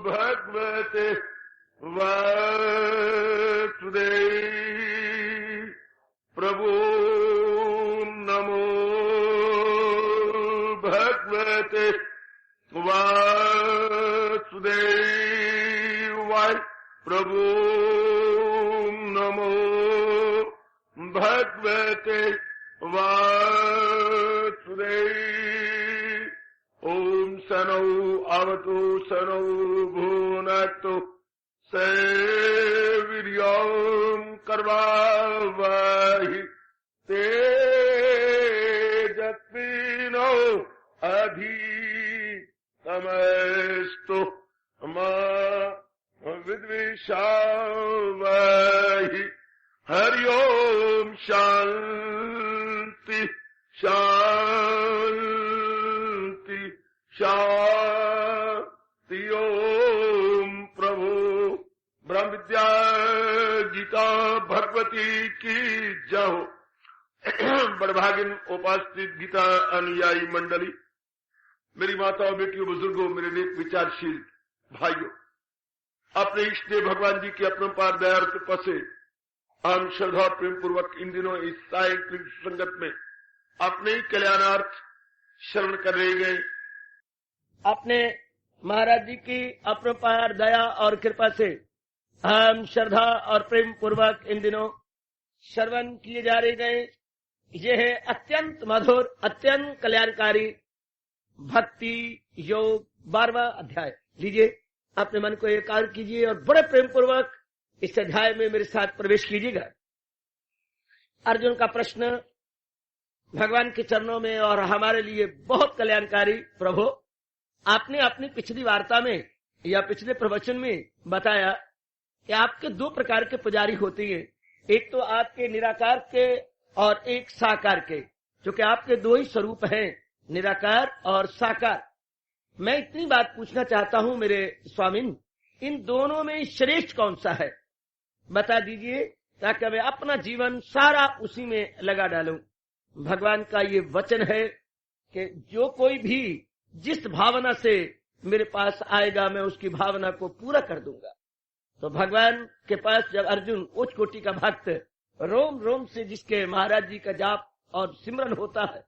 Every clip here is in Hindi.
भगवते वासुदेव प्रभु नमो भगवते वासुदेवाय प्रभु नमो भगवते वासुदेव। ओम सनौ अवतु सनौ भुनक्तु सेवीर्यं कर्वावहि तेजस्विनो अधितमस्तु मा विद्विषावहि। हरि ओम शांति शांति शांति। ओम प्रभु ब्रह्म विद्या गीता भगवती की जय हो। बड़भागिन उपस्थित गीता अनुयायी मंडली, मेरी माताओं, बेटियों, बुजुर्गों, मेरे नेक विचारशील भाइयों, अपने इष्ट देव भगवान जी की अपरंपार दया और कृपा से हम श्रद्धा और प्रेम पूर्वक इन दिनों इस सायंकालिक संगत में अपने ही कल्याणार्थ श्रवण कर रहे गए। अपने महाराज जी की अपरंपार दया और कृपा से हम श्रद्धा और प्रेम पूर्वक इन दिनों श्रवण किए जा रहे गए। यह है अत्यंत मधुर, अत्यंत कल्याणकारी भक्ति योग 12वां अध्याय। लीजिए, अपने मन को एकाग्र कीजिए और बड़े प्रेम पूर्वक इस अध्याय में मेरे साथ प्रवेश कीजिएगा। अर्जुन का प्रश्न भगवान के चरणों में और हमारे लिए बहुत कल्याणकारी। प्रभु, आपने अपनी पिछली वार्ता में या पिछले प्रवचन में बताया कि आपके दो प्रकार के पुजारी होते हैं, एक तो आपके निराकार के और एक साकार के, जो कि आपके दो ही स्वरूप हैं, निराकार और साकार। मैं इतनी बात पूछना चाहता हूं मेरे स्वामिन, इन दोनों में श्रेष्ठ कौन सा है, बता दीजिए, ताकि मैं अपना जीवन सारा उसी में लगा डालूं। भगवान का ये वचन है कि जो कोई भी जिस भावना से मेरे पास आएगा, मैं उसकी भावना को पूरा कर दूंगा। तो भगवान के पास जब अर्जुन उच्च कोटि का भक्त रोम रोम से जिसके महाराज जी का जाप और सिमरन होता है,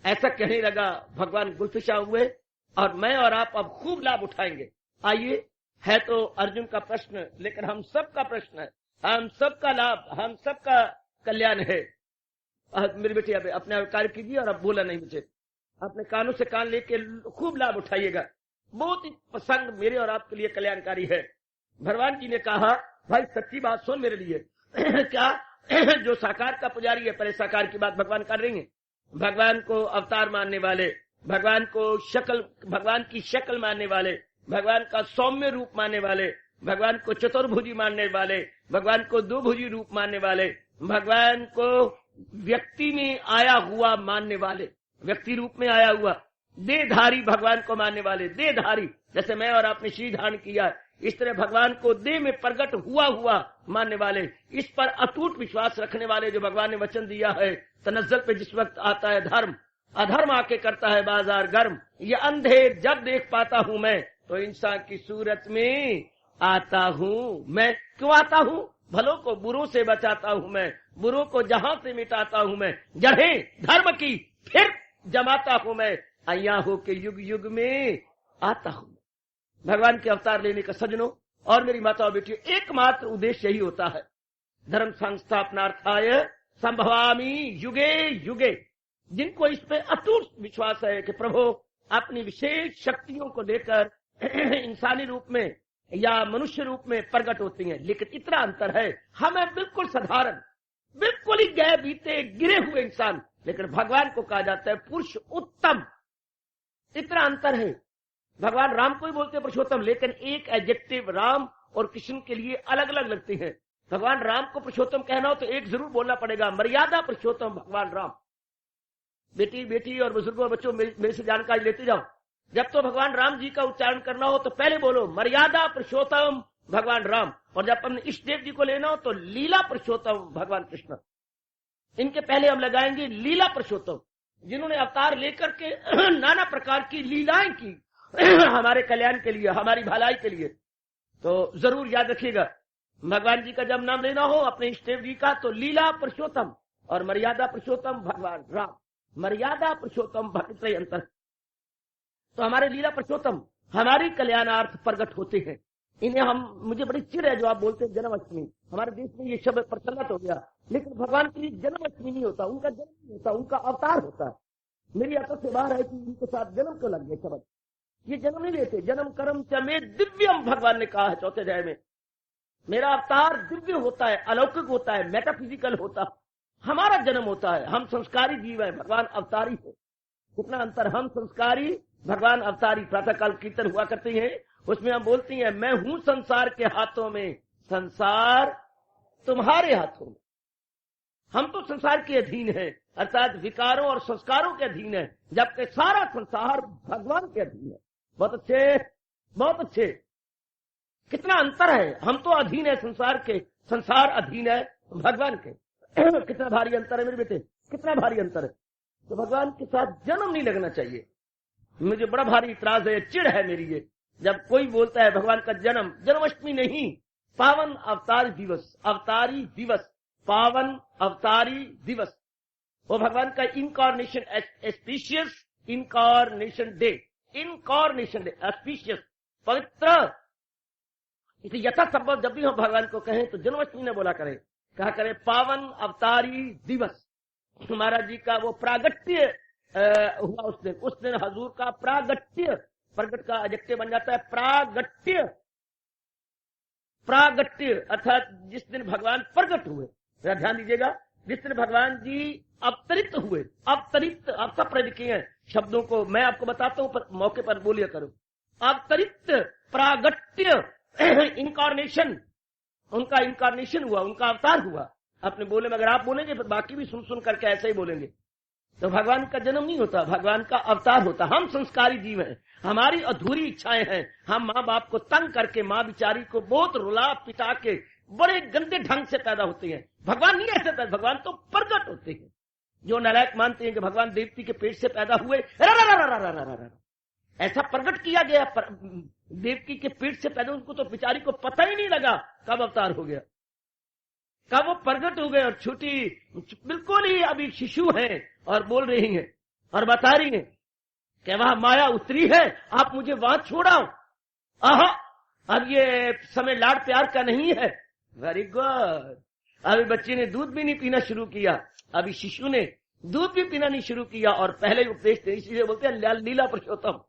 ऐसा कहने लगा, भगवान गुलफिशा हुए और मैं और आप अब खूब लाभ उठाएंगे। आइए, है तो अर्जुन का प्रश्न, लेकिन हम सबका प्रश्न है, हम सबका लाभ, हम सबका कल्याण है। मेरे बेटे अब अपने कार्य कीजिए और अब बोला नहीं मुझे, अपने कानों से कान लेके खूब लाभ उठाइएगा। बहुत ही प्रसंग मेरे और आपके लिए कल्याणकारी है। भगवान जी ने कहा, भाई सच्ची बात सुन मेरे लिए क्या जो साकार का पुजारी है, पहले साकार की बात भगवान कर रही है, भगवान को अवतार मानने वाले, भगवान को शक्ल, भगवान की शक्ल मानने वाले, भगवान का सौम्य रूप मानने वाले, भगवान को चतुर्भुजी मानने वाले, भगवान को दुभुजी रूप मानने वाले, भगवान को व्यक्ति में आया हुआ मानने वाले, व्यक्ति रूप में आया हुआ, देहधारी भगवान को मानने वाले, देहधारी, जैसे मैं और आपने श्री धारण किया, इस तरह भगवान को देह में प्रकट हुआ हुआ मानने वाले, इस पर अटूट विश्वास रखने वाले, जो भगवान ने वचन दिया है, तनज्जुल पे जिस वक्त आता है धर्म, अधर्म आके करता है बाजार गर्म, ये अंधेर जब देख पाता हूं मैं, तो इंसान की सूरत में आता हूं मैं। क्यों आता हूं? भलों को बुरों से बचाता हूं मैं, बुरों को जहां से मिटाता हूं मैं, जड़ें धर्म की फिर जमाता हूं मैं, अय्या हो के युग युग में आता हूं। भगवान के अवतार लेने का सजनों और मेरी माताओं बेटियों, एकमात्र उद्देश्य यही होता है, धर्म संस्थापनार्थाय संभवामि युगे युगे। जिनको इस पे अटूट विश्वास है कि प्रभु अपनी विशेष शक्तियों को लेकर इंसानी रूप में या मनुष्य रूप में प्रकट होती हैं, लेकिन इतना अंतर है, हमें बिल्कुल साधारण, बिल्कुल ही गए बीते गिरे हुए इंसान, लेकिन भगवान को कहा जाता है पुरुष उत्तम। इतना अंतर है। भगवान राम को ही बोलते हैं पुरुषोत्तम, लेकिन एक एडजेक्टिव राम और कृष्ण के लिए अलग अलग लगते हैं। भगवान राम को पुरुषोत्तम कहना हो तो एक जरूर बोलना पड़ेगा, मर्यादा पुरुषोत्तम भगवान राम। बेटी बेटी और बुजुर्गों और बच्चों, मेरे से जानकारी लेते जाओ। जब तो भगवान राम जी का उच्चारण करना हो तो पहले बोलो मर्यादा पुरुषोत्तम भगवान राम, और जब अपने इष्ट देव जी को लेना हो तो लीला पुरुषोत्तम भगवान कृष्ण। इनके पहले हम लगाएंगे लीला पुरुषोत्तम, जिन्होंने अवतार लेकर के नाना प्रकार की लीलाएं की हमारे कल्याण के लिए, हमारी भलाई के लिए। तो जरूर याद रखिएगा, भगवान जी का जब नाम लेना हो अपने इष्ट देव जी का, तो लीला पुरुषोत्तम और मर्यादा पुरुषोत्तम भगवान राम, मर्यादा पुरुषोत्तम भक्त अंतर। तो हमारे लीला पुरुषोत्तम हमारी कल्याणार्थ प्रकट होते हैं। इन्हें हम, मुझे बड़ी चिढ़ है जो आप बोलते हैं जन्माष्टमी। हमारे देश में ये शब्द प्रचलित हो गया, लेकिन भगवान के लिए जन्माष्टमी नहीं होता, उनका जन्म नहीं होता, उनका अवतार होता है। मेरी अकल से बाहर है कि इनके साथ जन्म क्यों लग गए शब्द। ये जन्म नहीं लेते। जन्म कर्म च में दिव्यम, भगवान ने कहा है चौथे अध्याय में। मेरा अवतार दिव्य होता है, अलौकिक होता है, मेटाफिजिकल होता है। हमारा जन्म होता है, हम संस्कारी जीव है, भगवान अवतारी है। कितना अंतर, हम संस्कारी, भगवान अवतारी। प्रातःकाल कीर्तन हुआ करते हैं, उसमें हम बोलती हैं, मैं हूं संसार के हाथों में, संसार तुम्हारे हाथों में। हम तो संसार के अधीन हैं, अर्थात विकारों और संस्कारों के अधीन है, जबकि सारा संसार भगवान के अधीन है। बहुत अच्छे, बहुत अच्छे। कितना अंतर है, हम तो अधीन है संसार के, संसार अधीन है भगवान के। कितना भारी अंतर है मेरे बेटे, कितना भारी अंतर है। तो भगवान के साथ जन्म नहीं लगना चाहिए। मुझे बड़ा भारी इतराज है, चिढ़ है मेरी ये, जब कोई बोलता है भगवान का जन्म, जन्माष्टमी नहीं, पावन अवतारी दिवस, अवतारी दिवस, पावन अवतारी दिवस। वो भगवान का incarnation, एस्पिशियस incarnation day, incarnation day, एस्पिशियस, पवित्र। इसलिए यथा संभव जब भी हम भगवान को कहें तो जन्माष्टमी ने बोला करें, कहा करें पावन अवतारी दिवस। महाराज जी का वो प्रागट्य हुआ उस दिन हजूर का प्रागट्य, प्रगट का एडजेक्टिव बन जाता है प्रागट्य, प्रागट्य अर्थात जिस दिन भगवान प्रगट हुए। ध्यान दीजिएगा, जिस दिन भगवान जी अवतरित हुए, अवतरित, आप सब पढ़ लिखे हैं शब्दों को, मैं आपको बताता हूं, पर मौके पर बोलिए करो। अवतरित, प्रागट्य, इनकारनेशन, उनका इनकारनेशन हुआ, उनका अवतार हुआ। अपने बोले में अगर आप बोलेंगे फिर बाकी भी सुन सुन करके ऐसे ही बोलेंगे। तो भगवान का जन्म नहीं होता, भगवान का अवतार होता। हम संस्कारी जीव हैं, हमारी अधूरी इच्छाएं हैं। हम माँ बाप को तंग करके, माँ बिचारी को बहुत रुला पिटा के बड़े गंदे ढंग से पैदा होते हैं। भगवान नहीं ऐसे पैदा, भगवान तो प्रगट होते हैं। जो नालायक मानते हैं कि भगवान देवती के पेट से पैदा हुए, ऐसा प्रकट किया गया, देवकी के पेट से पैदा, उनको तो बिचारी को पता ही नहीं लगा कब अवतार हो गया, कब वो प्रकट हो गए। और छोटी बिल्कुल ही अभी शिशु हैं और बोल रही हैं और बता रही हैं कि वहां माया उतरी है, आप मुझे वहां छोड़ाओ। आहा, अब ये समय लाड प्यार का नहीं है। Very good. अभी बच्चे ने दूध भी नहीं पीना शुरू किया, अभी शिशु ने दूध भी पीना नहीं शुरू किया और पहले उपदेश थे। इसलिए बोलते हैं लीला पुरुषोत्तम।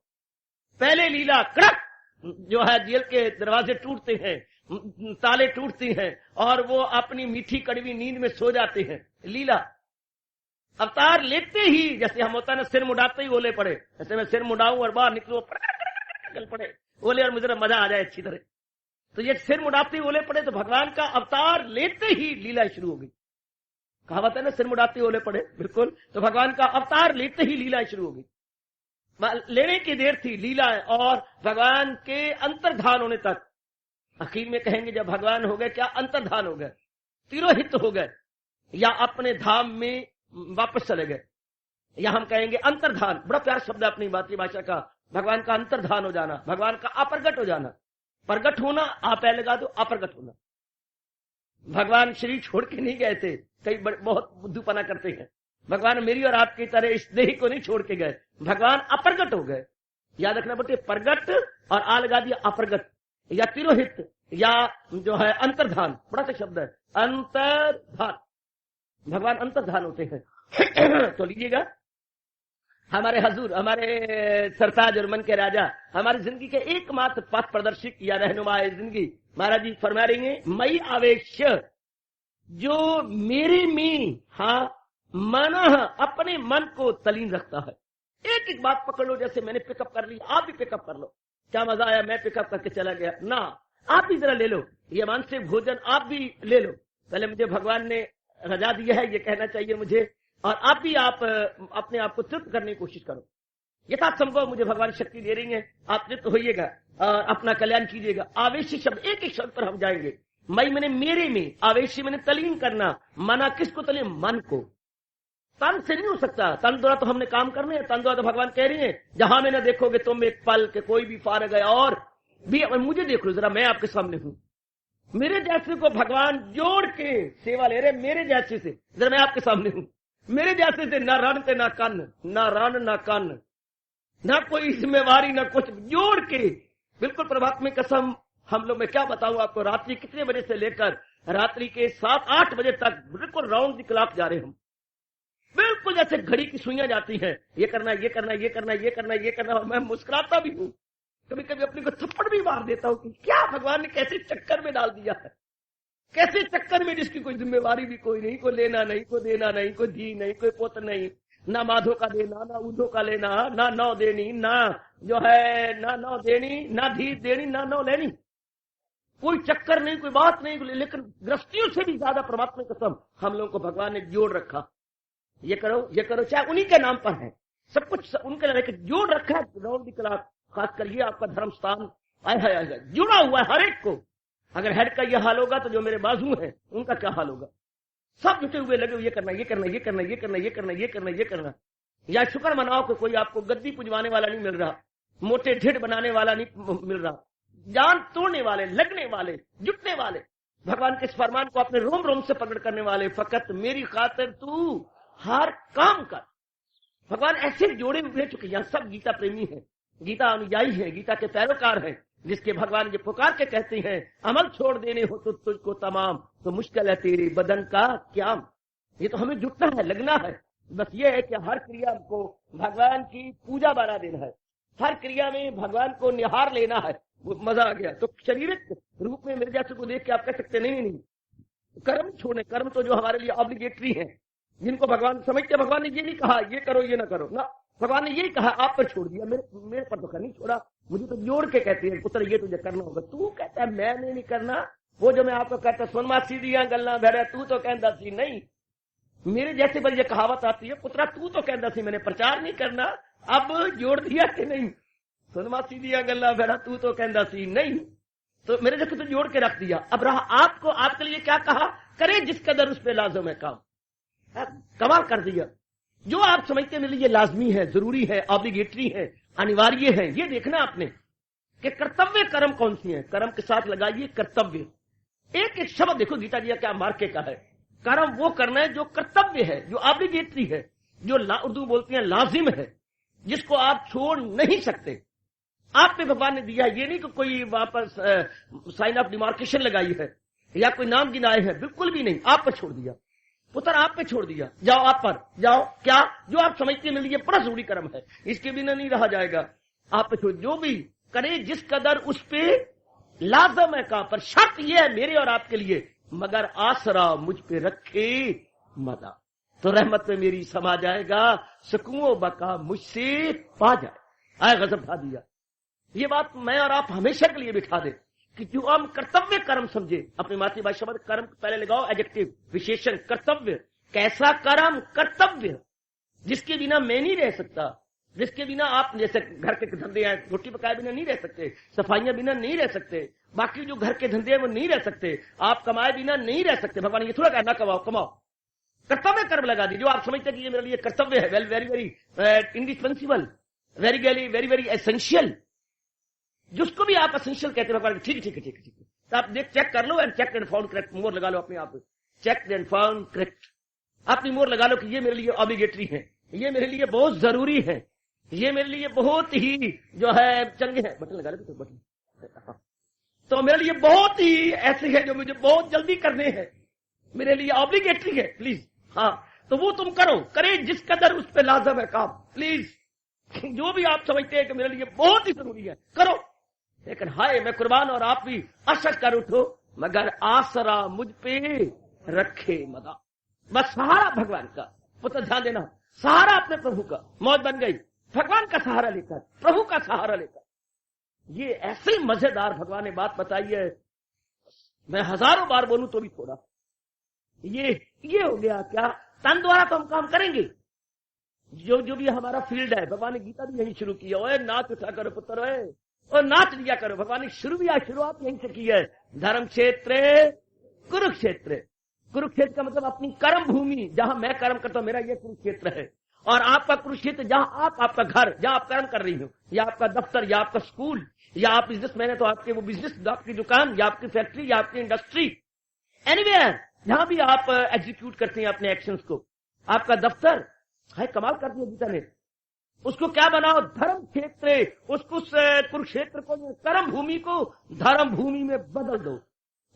पहले लीला कड़क, जो है जेल के दरवाजे टूटते हैं, ताले टूटती हैं और वो अपनी मीठी कड़वी नींद में सो जाते हैं। लीला अवतार लेते ही, जैसे हम होता है ना, सिर मुड़ाते ही ओले पड़े, जैसे मैं सिर मुड़ाऊं और बाहर निकलूं निकल पड़े ओले और मुझे मजा आ जाए अच्छी तरह। तो ये सिर मुड़ाते ही ओले पड़े, तो भगवान का अवतार लेते ही लीला शुरू हो गई। कहावत है ना, सिर मुड़ाते ही ओले पड़े, बिल्कुल। तो भगवान का अवतार लेते ही लीला शुरू हो गई। लेने की देर थी लीला, और भगवान के अंतर्धान होने तक। आखिर में कहेंगे जब भगवान हो गए, क्या अंतर्धान हो गए, तिरोहित हो गए, या अपने धाम में वापस चले गए, या हम कहेंगे अंतर्धान। बड़ा प्यारा शब्द है अपनी मातृभाषा का, भगवान का अंतर्धान हो जाना, भगवान का अप्रगट हो जाना। प्रगट होना आप लगा दो, अप्रगट होना। भगवान शरीर छोड़ के नहीं गए थे, कई बहुत बुद्धूपना करते हैं। भगवान मेरी और आपकी तरह इस देह को नहीं छोड़ के गए, भगवान अप्रगट हो गए। याद रखना बेटे, प्रगट और आ लगा दिया अप्रगट, या तिरोहित, या जो है अंतर्धान। बड़ा सा शब्द है अंतर्धान, भगवान अंतर्धान होते हैं। तो लीजिएगा, हमारे हजूर, हमारे सरताज और मन के राजा, हमारी जिंदगी के एकमात्र पथ प्रदर्शक या रहनुमा जिंदगी, महाराज जी फरमा रही है, मई आवेश, जो मेरे में, हाँ, मन, अपने मन को तलीन रखता है। एक एक बात पकड़ लो, जैसे मैंने पिकअप कर ली, आप भी पिकअप कर लो। क्या मजा आया, मैं पिकअप करके चला गया ना, आप भी जरा ले लो ये मानसिक भोजन, आप भी ले लो। पहले मुझे भगवान ने रजा दिया है, ये कहना चाहिए मुझे, और आप भी आप अपने आप को तृप्त करने की कोशिश करो। यथासंभव मुझे भगवान शक्ति दे रही है, आप तृप्त होइएगा और अपना कल्याण कीजिएगा। आवेशी शब्द, एक एक शब्द पर हम जाएंगे। मई मैंने मेरे में, आवेशी मैंने तलीन करना, मना किसको तलीन, मन को। तन से नहीं हो सकता। तन द्वारा तो हमने काम करने हैं, तन द्वारा तो भगवान कह रही हैं जहां में न देखोगे तुम एक पल के कोई भी फारग है, और भी मुझे देख लो जरा, मैं आपके सामने हूं। मेरे जैसे को भगवान जोड़ के सेवा ले रहे, मेरे जैसे से, जरा मैं आपके सामने हूं, मेरे जैसे से ना रण ते ना कन्न, ना रण ना कन्न, ना कोई जिम्मेवारी ना कुछ, जोड़ के बिल्कुल परमात्मा की कसम। हम लोग, मैं क्या बताऊं आपको, रात्रि कितने बजे से लेकर रात्रि के 7-8 बजे तक बिल्कुल राउंड द क्लॉक जा रहे हम, बिल्कुल जैसे घड़ी की सुइयां जाती हैं, ये करना ये करना ये करना ये करना ये करना। मैं मुस्कुराता भी हूं, कभी कभी अपने को थप्पड़ भी मार देता हूं कि क्या भगवान ने कैसे चक्कर में डाल दिया है, कैसे चक्कर में जिसकी कोई जिम्मेवारी भी कोई नहीं, कोई लेना नहीं, कोई देना नहीं, कोई धी नहीं, कोई पोत नहीं, ना माधो का देना, ना उधो का लेना, ना नौ देनी, ना जो है ना नौ देनी, ना धी देनी, ना नौ लेनी, कोई चक्कर नहीं, कोई बात नहीं। लेकिन गृहस्थियों से भी ज्यादा परमात्मा की कसम हम लोगों को भगवान ने जोड़ रखा। ये करो, चाहे उन्हीं के नाम पर है, सब कुछ उनके लिए जोड़ रखा है। राउंड द क्लॉक, खासकर ये आपका धर्म स्थान आया जुड़ा हुआ है हर एक को। अगर हेड का यह हाल होगा तो जो मेरे बाजू है उनका क्या हाल होगा। सब जुटे हुए लगे, ये करना ये करना ये करना ये करना ये करना ये करना ये करना। या शुक्र मनाओ कि कोई आपको गद्दी पुजवाने वाला नहीं मिल रहा, मोटे ढिड बनाने वाला नहीं मिल रहा, जान तोड़ने वाले, लगने वाले, जुटने वाले, भगवान के इस फरमान को अपने रोम रोम से पकड़ करने वाले। फकत मेरी खातिर तू हर काम कर। भगवान ऐसे जोड़े हुए चुके, यहां सब गीता प्रेमी है, गीता अनुयायी है, गीता के पैरोकार हैं, जिसके भगवान ये पुकार के कहते हैं अमल छोड़ देने हो तो तुझको तमाम, तो मुश्किल है तेरे बदन का क्या। ये तो हमें जुटना है, लगना है। बस ये है कि हर क्रिया को भगवान की पूजा बना देना है, हर क्रिया में भगवान को निहार लेना है। मजा आ गया तो शारीरिक रूप में मेरे जैसे को देख के आप कह सकते नहीं, कर्म छोड़ने, कर्म तो जो हमारे लिए ऑब्लिगेटरी है, जिनको भगवान समझते, भगवान ने ये नहीं कहा ये करो ये ना करो ना, भगवान ने यही कहा आप पर छोड़ दिया, मेरे पर तो नहीं छोड़ा। मुझे तो जोड़ के कहते हैं पुत्र ये तुझे करना होगा, तू कहता है मैंने नहीं करना। वो जो मैं आपको कहता सोनमा सीधियां गल्ला भैरा, तू तो कहता सी नहीं, मेरे जैसे पर यह कहावत आती है पुत्रा तू तो कहता सी मैंने प्रचार नहीं करना, अब जोड़ दिया कि नहीं, सोनमा सीधियां गल्ला भैरा तू तो कहता सी नहीं, तो मेरे जैसे तो जोड़ के रख दिया। अब रहा आपको, आपके लिए क्या कहा, करे जिस कदर उस पर लाजम है काम, कमाल कर दिया। जो आप समझते मेरे लिए लाजमी है, जरूरी है, ऑब्लिगेटरी है, अनिवार्य है, ये देखना आपने कि कर्तव्य कर्म कौन सी है। कर्म के साथ लगाइए कर्तव्य, एक एक शब्द देखो गीता जी क्या मार्के का है। कर्म वो करना है जो कर्तव्य है, जो ऑब्लिगेटरी है, जो उर्दू बोलती है लाजिम है, जिसको आप छोड़ नहीं सकते। आप पे भगवान ने दिया, ये नहीं कि कोई वापस साइन ऑफ डिमार्केशन लगाई है या कोई नाम गिनाए है, बिल्कुल भी नहीं, आप पर छोड़ दिया पुत्र, आप पे छोड़ दिया, जाओ आप पर जाओ, क्या जो आप समझते हैं मेरे लिए बड़ा जरूरी कर्म है, इसके बिना नहीं रहा जाएगा, आप पे छोड़, जो भी करे जिस कदर उस पे लाजम है काम पर, शर्त यह है मेरे और आपके लिए, मगर आसरा मुझ पे रखे मदा, तो रहमत में मेरी समा जाएगा, सुकून बका मुझसे पा जाए। आए गजब खा दिया। ये बात मैं और आप हमेशा के लिए बिठा दे कि जो हम कर्तव्य कर्म समझे, अपनी मातृभाषा शब्द कर्म पहले लगाओ एडजेक्टिव विशेषण, कर्तव्य, कैसा कर्म, कर्तव्य जिसके बिना मैं नहीं रह सकता, जिसके बिना आप, जैसे घर के धंधे हैं, रोटी पकाए बिना नहीं रह सकते, सफाइयां बिना नहीं रह सकते, बाकी जो घर के धंधे हैं वो नहीं रह सकते, आप कमाए बिना नहीं रह सकते। भगवान ये थोड़ा कहना कमाओ कमाओ, कर्तव्य कर्म लगा दीजिए। जो आप समझते हैं कि ये मेरे लिए कर्तव्य है, well very very indispensable, very very very very essential, जिसको भी आप एसेंशियल कहते हैं, ठीक है ठीक है ठीक है ठीक है, तो आप देख चेक कर लो and check and found correct, more लगा लो अपने आप, चेक एंड फाउंड करेक्ट, अपनी मोर लगा लो कि ये मेरे लिए ऑब्लिगेटरी है, ये मेरे लिए बहुत जरूरी है, ये मेरे लिए बहुत ही जो है चंगे है, बटन लगा लो तो बटन, तो मेरे लिए बहुत ही ऐसे है जो मुझे बहुत जल्दी करने हैं, मेरे लिए ऑब्लिगेटरी है, प्लीज हाँ, तो वो तुम करो, करे जिस कदर उस पर लाजम है काम, प्लीज जो भी आप समझते हैं कि मेरे लिए बहुत ही जरूरी है करो। लेकिन हाय मैं कुर्बान और आप भी अशक कर उठो, मगर आसरा मुझ पे रखे मदा, बस सहारा भगवान का। पुत्र ध्यान देना, सहारा अपने प्रभु का, मौज बन गई भगवान का सहारा लेकर, प्रभु का सहारा लेकर। ये ऐसे मजेदार भगवान ने बात बताई है, मैं हजारों बार बोलूं तो भी थोड़ा, ये हो गया क्या, तन द्वारा तो हम काम करेंगे, जो भी हमारा फील्ड है, भगवान ने गीता भी यही शुरू किया, ओए नाच उठा करो पुत्र, ओए और नाच लिया करो। भगवान ने शुरुआत यहीं से की है, धर्म क्षेत्र कुरुक्षेत्र, कुरुक्षेत्र का मतलब अपनी कर्म भूमि, जहां मैं कर्म करता हूं, मेरा ये कुरुक्षेत्र है। और आपका कुरुक्षेत्र जहां आपका घर, जहां आप कर्म कर रही हो, या आपका दफ्तर, या आपका स्कूल, या आप बिजनेसमैन है तो आपके वो बिजनेस, आपकी दुकान, या आपकी फैक्ट्री, या आपकी इंडस्ट्री, एनीवेयर जहां भी आप एग्जीक्यूट करते हैं अपने एक्शंस को, आपका दफ्तर है। कमाल कर दिया गीता ने। उसको क्या बनाओ? धर्म क्षेत्र। उसको कुरुक्षेत्र को, कर्म भूमि को धर्म भूमि में बदल दो।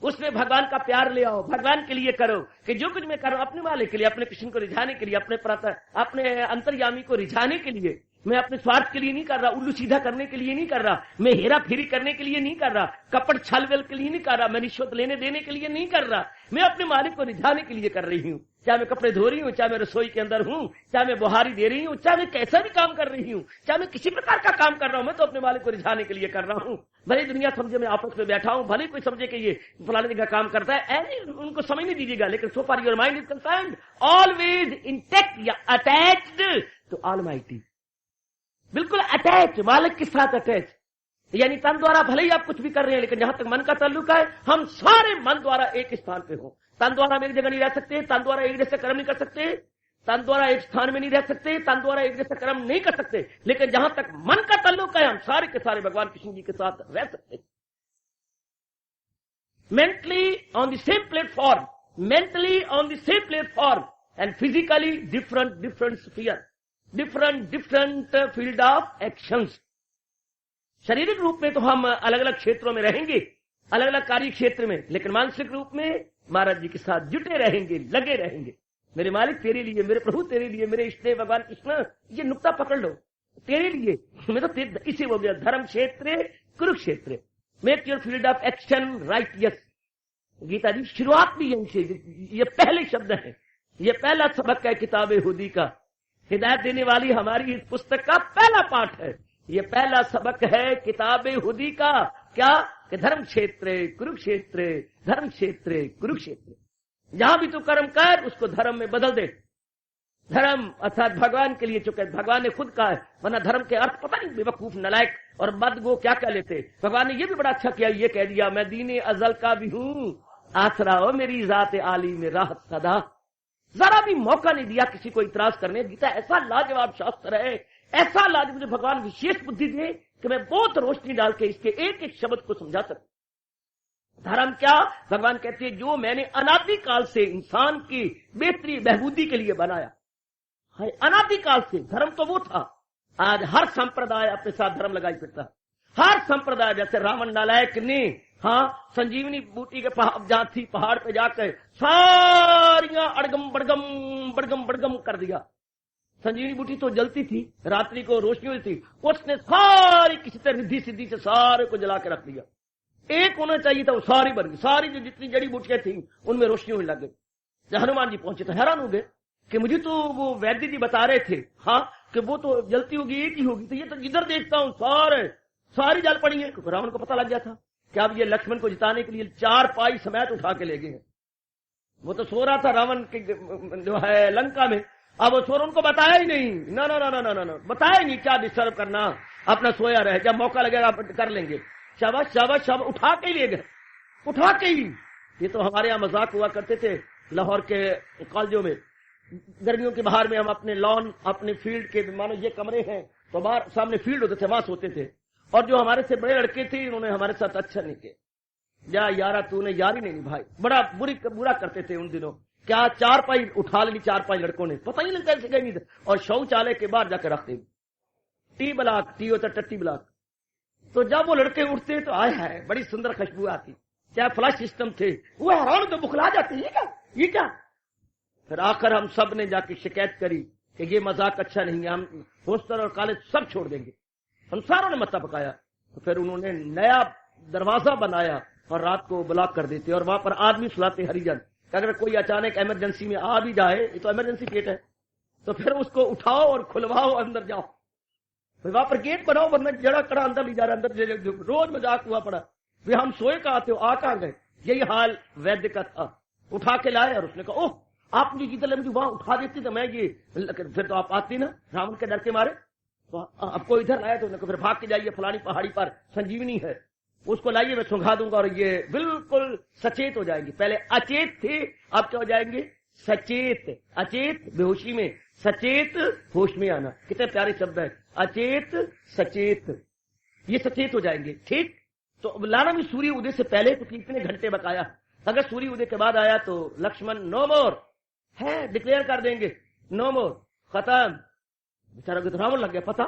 उसमें भगवान का प्यार ले आओ, भगवान के लिए करो कि जो कुछ मैं कर रहा हूं अपने वाले के लिए, अपने कृष्ण को रिझाने के लिए, अपने अंतर्यामी को रिझाने के लिए। मैं अपने स्वार्थ के लिए नहीं कर रहा, उल्लू सीधा करने के लिए नहीं कर रहा, मैं हेरा फेरी करने के लिए नहीं कर रहा, कपट छलवेल के लिए नहीं कर रहा, मैं रिश्वत लेने देने के लिए नहीं कर रहा, मैं अपने मालिक को रिझाने के लिए कर रही हूँ। चाहे मैं कपड़े धो रही हूँ, चाहे मैं रसोई के अंदर हूँ, चाहे मैं बुहारी दे रही हूँ, चाहे मैं कैसा भी काम कर रही हूँ, चाहे मैं किसी प्रकार का काम कर रहा हूँ, मैं तो अपने मालिक को रिझाने के लिए कर रहा हूँ। भले दुनिया समझे मैं आपस में बैठा हूँ, भले कोई समझे कि ये फलाने जगह काम करता है, उनको समझ नहीं दीजिएगा, लेकिन so far your mind is concerned always intact या अटैच्ड टू ऑलमाइटी। बिल्कुल अटैच, मालिक के साथ अटैच। यानी तन द्वारा भले ही आप कुछ भी कर रहे हैं, लेकिन जहां तक मन का ताल्लुक है, हम सारे मन द्वारा एक स्थान पे हो। तन द्वारा हम एक जगह नहीं रह सकते, तन द्वारा एक जैसे कर्म नहीं कर सकते, तन द्वारा एक स्थान में नहीं रह सकते, तन द्वारा एक जैसे कर्म नहीं कर सकते, लेकिन जहां तक मन का ताल्लुक है, हम सारे के सारे भगवान कृष्ण जी के साथ रह सकते। Mentally on the same platform, mentally on the same platform and physically different sphere, different field of actions. शारीरिक रूप में तो हम अलग अलग क्षेत्रों में रहेंगे, अलग अलग कार्य क्षेत्र में, लेकिन मानसिक रूप में महाराज जी के साथ जुटे रहेंगे, लगे रहेंगे। मेरे मालिक तेरे लिए, मेरे प्रभु तेरे लिए, मेरे इष्ट देव भगवान कृष्ण, ये नुक्ता पकड़ लो, तेरे लिए। मैं तो इसे हो गया धर्म क्षेत्र, Kurukshetra. Make your field of action right yes. Gita ji शुरुआत भी यहीं से, ये पहले शब्द है, ये पहला सबक है किताब हुदी का। हिदायत देने वाली हमारी इस पुस्तक का पहला पाठ है, ये पहला सबक है किताब हुदी का। क्या? कि धर्म क्षेत्र कुरुक्षेत्र, धर्म क्षेत्र कुरुक्षेत्र। जहां भी तू कर्म कर, उसको धर्म में बदल दे। धर्म अर्थात भगवान के लिए, चुके भगवान ने खुद कहा है, वरना धर्म के अर्थ पता नहीं बेवकूफ नलायक और बदगो क्या क्या लेते। भगवान ने ये भी बड़ा अच्छा किया, ये कह दिया मैं दीने अजल का भी हूं, आसरा हो मेरी जात आली में राहत सदा। जरा भी मौका नहीं दिया किसी को इतराज करने। गीता ऐसा लाजवाब शास्त्र है, ऐसा लाजवाब, मुझे भगवान विशेष बुद्धि दे कि मैं बहुत रोशनी डाल के इसके एक एक शब्द को समझा सकूं। धर्म क्या? भगवान कहते हैं जो मैंने अनादिकाल से इंसान की बेहतरी बहबूदी के लिए बनाया है, अनादिकाल से धर्म तो वो था। आज हर संप्रदाय अपने साथ धर्म लगाई फिरता है, हर संप्रदाय। जैसे रावण नालायक ने संजीवनी बूटी के जहां थी पहाड़ पे जाकर सारियां अड़गम बड़गम कर दिया। संजीवनी बूटी तो जलती थी, रात्रि को रोशनी हुई थी, उसने सारी किसी तरह रिद्धि सिद्धि से सारे को जला के रख दिया। एक होना चाहिए था, वो सारी बन गई, सारी जो जितनी जड़ी बूटियां थी उनमें रोशनी होने लग गई। जब हनुमान जी पहुंचे तो हैरान हो गए कि मुझे तो वो वैद्य जी बता रहे थे कि वो तो जलती होगी, एक ही होगी, तो ये तो जिधर देखता हूं सारी जल पड़ी है। रावण को पता लग गया था कि अब ये लक्ष्मण को जिताने के लिए 4 पाई समेत उठा के ले गए हैं। वो तो सो रहा था रावण के जो है लंका में, अब वो सोर उनको बताया ही नहीं, ना बताया ही नहीं, क्या डिस्टर्ब करना, अपना सोया रहे, जब मौका लगेगा कर लेंगे। शाबाश उठा के ही ले गए, उठा के ही। ये तो हमारे यहाँ मजाक हुआ करते थे लाहौर के कॉलेजों में, गर्मियों के बाहर में हम अपने लॉन, अपने फील्ड के, मानो ये कमरे हैं तो बाहर सामने फील्ड होते थे, वहां सोते थे। और जो हमारे से बड़े लड़के थे उन्होंने हमारे साथ अच्छा नहीं किया, जा यारा तूने यारी नहीं निभाई, बड़ा बुरा करते थे उन दिनों। क्या 4 पाई उठा ली 4 पाई लड़कों ने, पता ही नहीं कैसे गई, और शौचालय के बाहर जाकर रखते। टी ब्लॉक, टी होता टट्टी ब्लॉक। तो जब वो लड़के उठते तो आए है बड़ी सुंदर खुशबू आती, चाहे फ्लश सिस्टम थे, वो हैरान तो बुखला जाते, ये क्या। फिर आखिर हम सब ने जाके शिकायत करी कि ये मजाक अच्छा नहीं है, हम हॉस्टल और कॉलेज सब छोड़ देंगे। हम सारों ने मत्था पकाया। तो फिर उन्होंने नया दरवाजा बनाया और रात को ब्लॉक कर देते और वहां पर आदमी सुलाते हरिजन। अगर कोई अचानक इमरजेंसी में आ भी जाए, ये तो इमरजेंसी गेट है, तो फिर उसको उठाओ और खुलवाओ, अंदर जाओ। फिर वहां पर गेट बनाओ, वरना जड़ा कड़ा अंदर ले जा रहा, अंदर रोज मजाक हुआ पड़ा। फिर हम सोए कहा थे, आ कहां गए। यही हाल वैद्य का था, उठा के लाए और उसने कहा ओह आप जी की तरह मुझे वहां उठा देती तो मैं ये, फिर तो आप आती ना रावण के डर के मारे, तो आपको इधर लाया तो फिर भाग के जाइए फलानी पहाड़ी पर संजीवनी है, उसको लाइए, मैं सुंघा दूंगा और ये बिल्कुल सचेत हो जाएंगे। पहले अचेत थे, अब क्या हो जाएंगे? सचेत। अचेत बेहोशी में, सचेत होश में आना। कितने प्यारे शब्द है, अचेत सचेत, ये सचेत हो जाएंगे। ठीक, तो लाना भी सूर्य उदय से पहले तो कितने घंटे बकाया। अगर सूर्य उदय के बाद आया तो लक्ष्मण नो मोर है, डिक्लेयर कर देंगे नो मोर, खत्म। बेचारा को तो रावण लग गया पता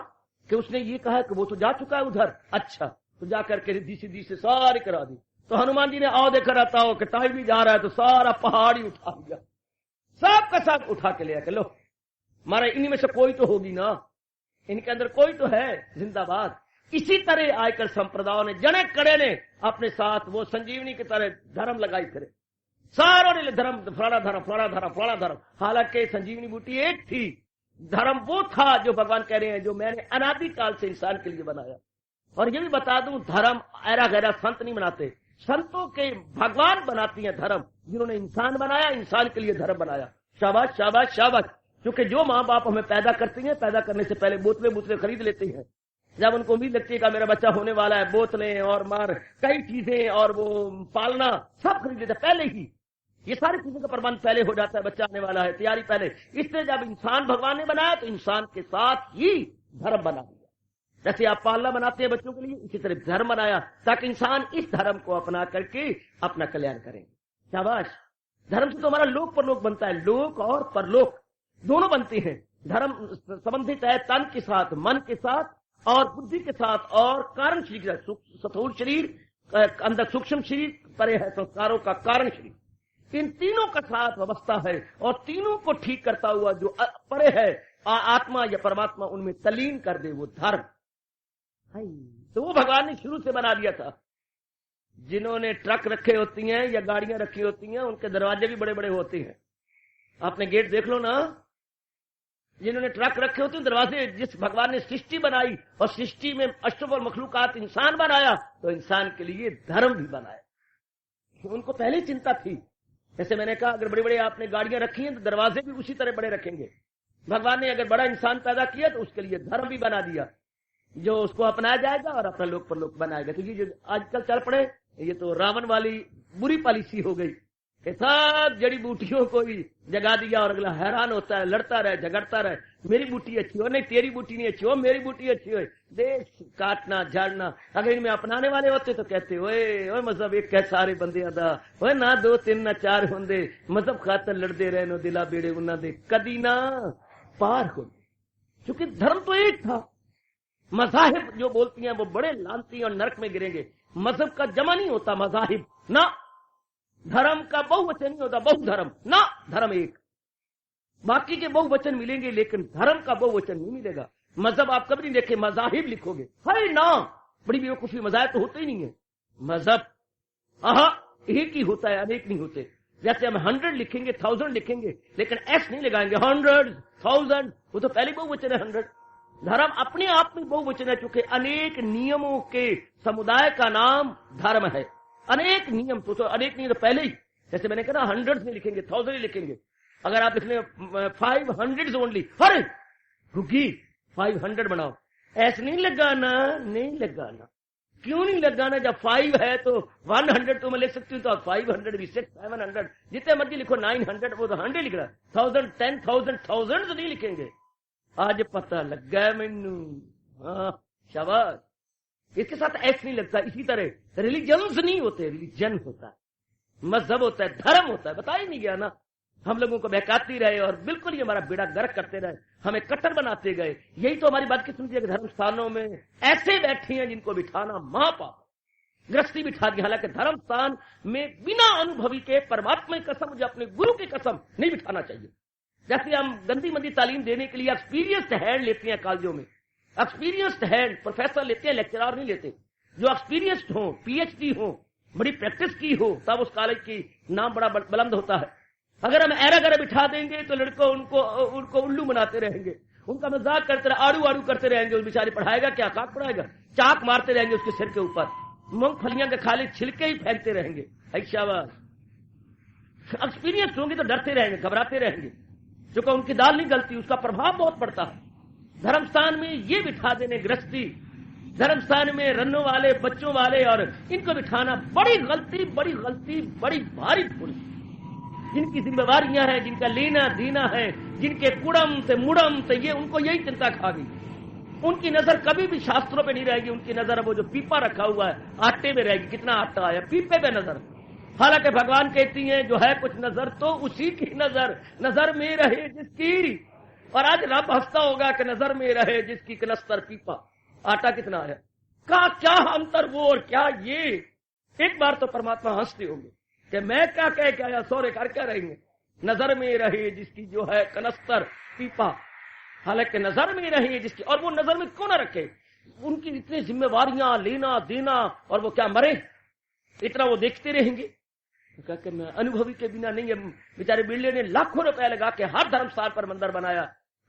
कि उसने ये कहा कि वो तो जा चुका है उधर। अच्छा, तो जाकर के रिद्धि सिद्धि से सारी करा दी। तो हनुमान जी ने आओ देखा रहता हो कि टाइम भी जा रहा है, तो सारा पहाड़ी उठा लिया, सब का सब उठा के ले आके लो मारा, इन्हीं में से कोई तो होगी ना, इनके अंदर कोई तो है जिंदाबाद। इसी तरह आयकर संप्रदायों ने जने कड़े ने अपने साथ वो संजीवनी की तरह धर्म लगाई फिरे, सारों ने धर्म, फलाना धर्म, फलाना धर्म, फलाना धर्म। हालांकि संजीवनी बूटी एक थी, धर्म वो था जो भगवान कह रहे हैं जो मैंने अनादिकाल से इंसान के लिए बनाया। और ये भी बता दूं, धर्म ऐरा गहरा संत नहीं बनाते, संतों के भगवान बनाती हैं धर्म, जिन्होंने इंसान बनाया, इंसान के लिए धर्म बनाया। शाबाश शाबाश शाबाश। क्योंकि जो माँ बाप हमें पैदा करती हैं, पैदा करने से पहले बोतलें खरीद लेती हैं। जब उनको उम्मीद लगती है कि मेरा बच्चा होने वाला है, बोतलें और मार कई चीजें और वो पालना सब खरीद लेते पहले ही। ये सारी चीजों का प्रबंध पहले हो जाता है, बच्चा आने वाला है, तैयारी पहले। इसलिए जब इंसान भगवान ने बनाया तो इंसान के साथ ही धर्म बना दिया। जैसे आप पालना बनाते हैं बच्चों के लिए, इसी तरह धर्म बनाया ताकि इंसान इस धर्म को अपना करके अपना कल्याण करें। शाबाश। धर्म से तो हमारा लोक परलोक बनता है, लोक और परलोक दोनों बनते हैं। धर्म संबंधित है तन के साथ, मन के साथ और बुद्धि के साथ और कारण शरीर के साथ। स्थूल शरीर, अंदर सूक्ष्म शरीर, परे है संस्कारों का कारण शरीर। इन तीनों का साथ व्यवस्था है और तीनों को ठीक करता हुआ जो परे है आत्मा या परमात्मा, उनमें तलीन कर दे वो धर्म। तो वो भगवान ने शुरू से बना दिया था। जिन्होंने ट्रक रखे होती हैं या गाड़ियां रखी होती हैं, उनके दरवाजे भी बड़े बड़े होते हैं। आपने गेट देख लो ना, जिन्होंने ट्रक रखे होते हैं दरवाजे, जिस भगवान ने सृष्टि बनाई और सृष्टि में अष्टोपहर मखलूकात इंसान बनाया, तो इंसान के लिए धर्म भी बनाया। उनको पहले चिंता थी। जैसे मैंने कहा, अगर बड़ी बड़ी आपने गाड़ियां रखी हैं तो दरवाजे भी उसी तरह बड़े रखेंगे। भगवान ने अगर बड़ा इंसान पैदा किया तो उसके लिए धर्म भी बना दिया, जो उसको अपनाया जाएगा और अपना लोक परलोक बनाएगा। तो ये जो आजकल चल पड़े, ये तो रावण वाली बुरी पॉलिसी हो गई कि सब जड़ी बूटियों को ही जगा दिया और अगला हैरान होता है, लड़ता रहे, झगड़ता रहे, मेरी बूटी अच्छी हो, नहीं तेरी बूटी नहीं अच्छी हो, मेरी बूटी अच्छी हो। देश काटना झाड़ना। अगर इनमें अपनाने वाले होते तो कहते ओए मजहब एक कह सारे बंदे अदा ओए, ना दो तीन ना चार होंदे, मजहब खातर लड़ते रहे नो दिला बेड़े उन्होंने कदी ना पार हो। क्योंकि धर्म तो एक था। मजाहिब जो बोलती हैं वो बड़े लानती और नरक में गिरेंगे। मजहब का जमा नहीं होता मजाहिब ना, धर्म का बहुवचन नहीं होता बहुधर्म ना, धर्म एक। बाकी के बहुवचन मिलेंगे लेकिन धर्म का बहुवचन नहीं मिलेगा। मजहब आप कभी नहीं देखे, मजाहिब लिखोगे है ना, बड़ी बेवकूफी। मजाहिब तो होते ही नहीं है। मजहब एक ही होता है, अनेक नहीं होते। जैसे हम 100 लिखेंगे, 1000 लिखेंगे, लेकिन एस नहीं लगाएंगे। 100, 1000 वो तो पहले बहुवचन है 100। धर्म अपने आप में बहुवचन है, चूंकि अनेक नियमों के समुदाय का नाम धर्म है। अनेक नियम तो अनेक नहीं तो पहले ही, जैसे मैंने कहा 100 नहीं लिखेंगे, 1000 ही लिखेंगे। अगर आप लिखने 500 ओनली, अरे रुकी 500 बनाओ, ऐसे नहीं लगाना, नहीं लगाना। क्यों नहीं लगाना? जब 5 है तो 100 तो मैं लिख सकती हूँ, तो 500 भी 600 700 जितने मर्जी लिखो, 900 वो तो 100 लिख रहा है। 1000 10,000 1000 तो नहीं लिखेंगे। आज पता लग गया मैनू। हाँ शाबाश। इसके साथ ऐसे नहीं लगता। इसी तरह रिलीजन्स नहीं होते, रिलीजन होता है, मजहब होता है, धर्म होता है। बता ही नहीं गया ना, हम लोगों को बहकाती रहे और बिल्कुल ही हमारा बेड़ा गर्क करते रहे, हमें कट्टर बनाते गए। यही तो हमारी बदकिस्मती है कि धर्म स्थानों में ऐसे बैठे हैं जिनको बिठाना महापाप, गृहस्थी बिठा दी। हालांकि धर्म स्थान में बिना अनुभवी के परमात्मा की कसम, मुझे अपने गुरु की कसम नहीं बिठाना चाहिए। जैसे हम गंदी मंदी तालीम देने के लिए एक्सपीरियंस्ड हैंड लेते हैं कॉलेजों में, एक्सपीरियंस्ड हैंड प्रोफेसर लेते हैं, लेक्चरर नहीं लेते। जो एक्सपीरियंस्ड हो, पीएचडी हो, बड़ी प्रैक्टिस की हो, तब उस कॉलेज की नाम बड़ा बुलंद होता है। अगर हम ऐरा गरा बिठा देंगे तो लड़कों उनको उल्लू बनाते रहेंगे, उनका मजाक करते रहे, आड़ू आड़ू करते रहेंगे। उस बेचारे पढ़ाएगा क्या? काक पढ़ाएगा, चाक मारते रहेंगे उसके सिर के ऊपर, मूंगफलियां के खाली छिलके ही फेंकते रहेंगे। शाबाश। एक्सपीरियंस होंगे तो डरते रहेंगे, घबराते रहेंगे, क्योंकि उनकी दाल नहीं गलती, उसका प्रभाव बहुत पड़ता है। धर्मस्थान में ये बिठा देने गृहस्थी धर्मस्थान में रन्नों वाले, बच्चों वाले और इनको बिठाना बड़ी गलती, बड़ी गलती, बड़ी भारी भूल। जिनकी जिम्मेवारियां हैं, जिनका लेना देना है, जिनके कुड़म से मुड़म से, ये उनको यही चिंता खा गई। उनकी नजर कभी भी शास्त्रों पे नहीं रहेगी, उनकी नजर वो जो पीपा रखा हुआ है आटे में रहेगी। कितना आटा आया, पीपे पे नजर। हालांकि भगवान कहती हैं जो है कुछ नजर तो उसी की नजर में रहे जिसकी। और आज रब हंसता होगा कि नजर में रहे जिसकी कनस्तर पीपा। आटा कितना आया, का क्या अंतर वो और क्या ये। एक बार तो परमात्मा हंसते होंगे कि मैं क्या कह के आया, सौरे कर क्या रहेंगे। नजर में रहे जिसकी जो है कनस्तर पीपा, हालांकि नजर में रहे जिसकी। और वो नजर में क्यों ना रखे, उनकी इतनी जिम्मेवारियां, लेना देना, और वो क्या मरे, इतना वो देखते रहेंगे। कहा कि मैं अनुभवी के बिना नहीं है। बेचारे बिरले ने लाखों रुपए लगा के हर धर्मस्थान पर मंदिर बनाया,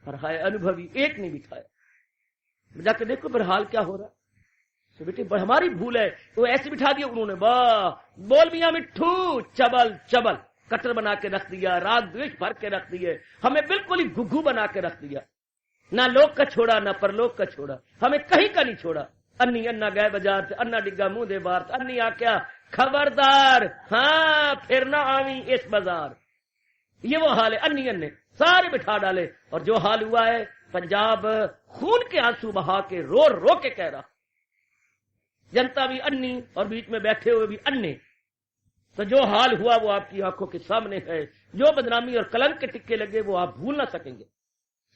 पर हाय अनुभवी एक नहीं बिठाया। जाके देखो फिर हाल क्या हो रहा। तो बेटे हमारी भूल है, तो ऐसे बिठा दिया उन्होंने, वाह बोल मियां मिट्ठू, चबल चबल कटर बना के रख दिया, राग द्वेष भर के रख दिए, हमें बिल्कुल ही घुघू बना के रख दिया। ना लोक का छोड़ा, ना परलोक का छोड़ा, हमें कहीं का नहीं छोड़ा। अन्नी अन्ना गए बाजार से, अन्ना डिग्गा मुंह दे बार, अन्नी आ क्या खबरदार, हाँ फिर ना आवी इस बाजार। ये वो हाल है। अन्नी अन्ने सारे बिठा डाले, और जो हाल हुआ है पंजाब खून के आंसू बहा के रो रो के कह रहा, जनता भी अन्नी और बीच में बैठे हुए भी अन्ने। तो जो हाल हुआ वो आपकी आंखों के सामने है। जो बदनामी और कलंक के टिक्के लगे वो आप भूल ना सकेंगे।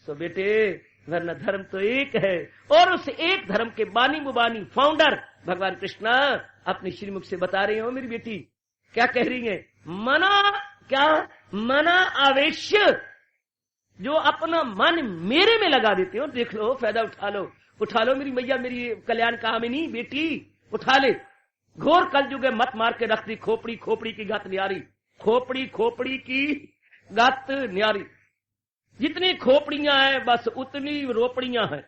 सो बेटे वरना धर्म तो एक है, और उस एक धर्म के बानी मुबानी फाउंडर भगवान कृष्ण अपने श्रीमुख से बता रहे हो। मेरी बेटी क्या कह रही है, मना आवेश, जो अपना मन मेरे में लगा देते हो। देख लो, फायदा उठा लो मेरी मैया, मेरी कल्याण कामिनी बेटी, उठा ले। घोर कलयुग मत मार के रख दी खोपड़ी, खोपड़ी की गत न्यारी, खोपड़ी की गत न्यारी। जितनी खोपड़ियां हैं बस उतनी रोपड़ियां हैं,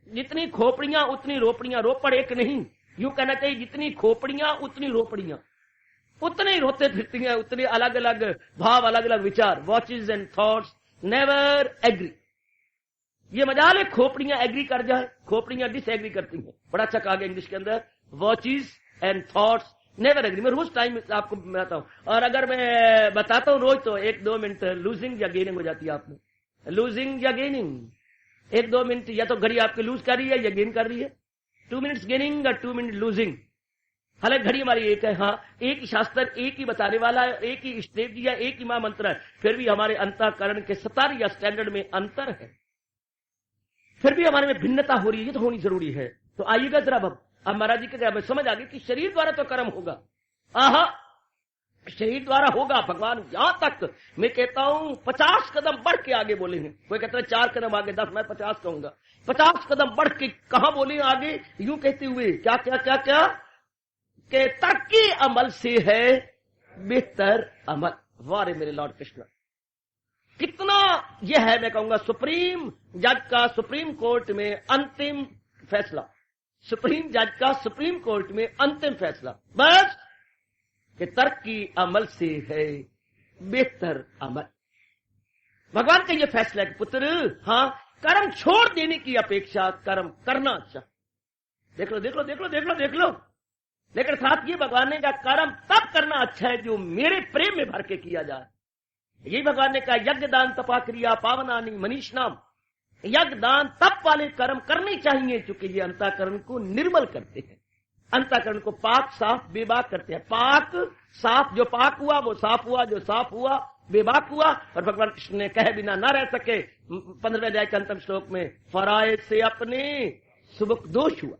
जितनी खोपड़ियां उतनी रोपड़ियां। रोपड़ एक नहीं, यूं कहना चाहिए जितनी खोपड़ियां उतनी रोपड़ियां, उतने ही रोते फिरती हैं, उतने अलग अलग भाव, अलग अलग विचार। Watches and thoughts never agree. ये मजाल है खोपड़ियां एग्री कर जाए, खोपड़ियां डिसएग्री करती हैं। बड़ा अच्छा कहा गया इंग्लिश के अंदर, watches and thoughts never agree. मैं रोज टाइम आपको बताता हूं, और अगर मैं बताता हूं रोज तो 1-2 मिनट लूजिंग या गेनिंग हो जाती है। आपने लूजिंग या गेनिंग, 1-2 मिनट या तो घड़ी आपकी लूज कर रही है या गेन कर रही है। 2 मिनट्स गेनिंग और 2 मिनट लूजिंग। हालांकि घड़ी हमारी एक है, हाँ एक ही शास्त्र, एक ही बताने वाला है, एक ही स्टेज या एक ही महामंत्र है, फिर भी हमारे अंतःकरण के स्तर या स्टैंडर्ड में अंतर है, फिर भी हमारे में भिन्नता हो रही है। ये तो होनी जरूरी है। तो आइएगा जरा अब महाराज जी के समझ आ गई कि शरीर द्वारा तो कर्म होगा। आहा, शरीर द्वारा होगा। भगवान यहां तक मैं कहता हूं 50 कदम बढ़ के आगे बोले हैं। कोई कहता है 4 कदम आगे, 10, मैं 50 कहूंगा। 50 कदम बढ़ के कहां बोले आगे, यूं कहते हुए क्या क्या क्या क्या के तरक्की अमल से है बेहतर अमल। वारे मेरे लॉर्ड कृष्ण, कितना यह है, मैं कहूंगा सुप्रीम जज का सुप्रीम कोर्ट में अंतिम फैसला, सुप्रीम जज का सुप्रीम कोर्ट में अंतिम फैसला, बस कि तरक्की अमल से है बेहतर अमल। भगवान का यह फैसला है कि पुत्र, हाँ कर्म छोड़ देने की अपेक्षा कर्म करना अच्छा। देख लो देख लो देख लो देख लो देख लो। लेकिन साथ ये भगवान ने कहा कर्म तब करना अच्छा है जो मेरे प्रेम में भर के किया जाए। यही भगवान ने कहा यज्ञ दान तपा क्रिया पावनानी मनीष नाम। यज्ञ दान तप वाले कर्म करने चाहिए क्योंकि ये अंतःकरण को निर्मल करते हैं, अंतःकरण को पाक साफ बेबाक करते हैं। पाक साफ, जो पाक हुआ वो साफ हुआ, जो साफ हुआ बेबाक हुआ। और भगवान कृष्ण ने कहे बिना न रह सके 15वें अध्याय के अंतिम श्लोक में, फराए से अपने सुबक दोष हुआ,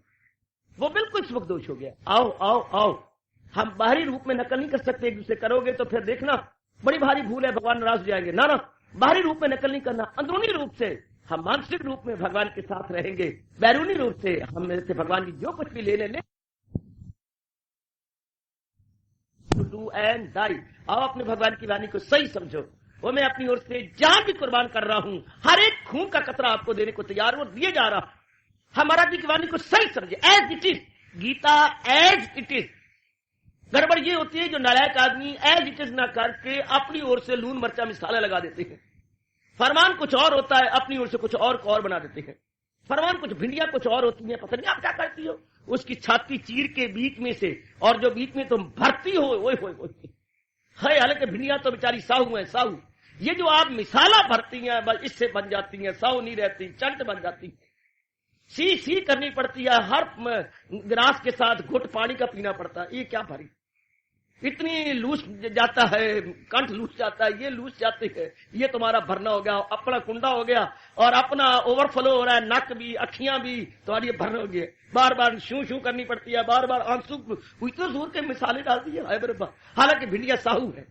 वो बिल्कुल सुबक दोष हो गया। आओ आओ आओ, हम बाहरी रूप में नकल नहीं कर सकते एक दूसरे, करोगे तो फिर देखना बड़ी भारी भूल है, भगवान नाराज हो जाएंगे। ना ना, बाहरी रूप में नकल नहीं करना, अंदरूनी रूप से हम मानसिक रूप में भगवान के साथ रहेंगे, बैरूनी रूप से हम मेरे से भगवान की जो कुछ भी लेने ले डू एंड डाई। आओ अपने भगवान की वाणी को सही समझो, वो मैं अपनी ओर से जान भी कुर्बान कर रहा हूं, हर एक खून का कतरा आपको देने को तैयार वो दिए जा रहा। हमारा जी की वाणी को सही समझे, as it is, Gita as it is. गड़बड़ ये होती है जो नालायक आदमी एज इट इज ना करके अपनी ओर से लून मरचा मिसाला लगा देते हैं। फरमान कुछ और होता है, अपनी ओर से कुछ और बना देते हैं। फरमान कुछ भिंडियां कुछ और होती हैं, पता नहीं आप क्या करती हो, उसकी छाती चीर के बीच में से, और जो बीच में तुम भरती हो वो है, हालांकि भिंडियां तो बेचारी साहू है, साहू। ये जो आप मिसाला भरती हैं बस इससे बन जाती हैं, साहू नहीं रहती, चंट बन जाती है। सी करनी पड़ती है, हर गिलास के साथ घुट पानी का पीना पड़ता है। ये क्या भरी, इतनी लूस जाता है, कंठ लूस जाता है, ये लूस जाती है, ये तुम्हारा भरना हो गया, अपना कुंडा हो गया और अपना ओवरफ्लो हो रहा है, नक भी अखियां भी तुम्हारी भरना हो गया, बार बार शू करनी पड़ती है, बार बार आंसू इतने जोर के मिसाले डाल दिए। हालांकि भिंडिया साहू है,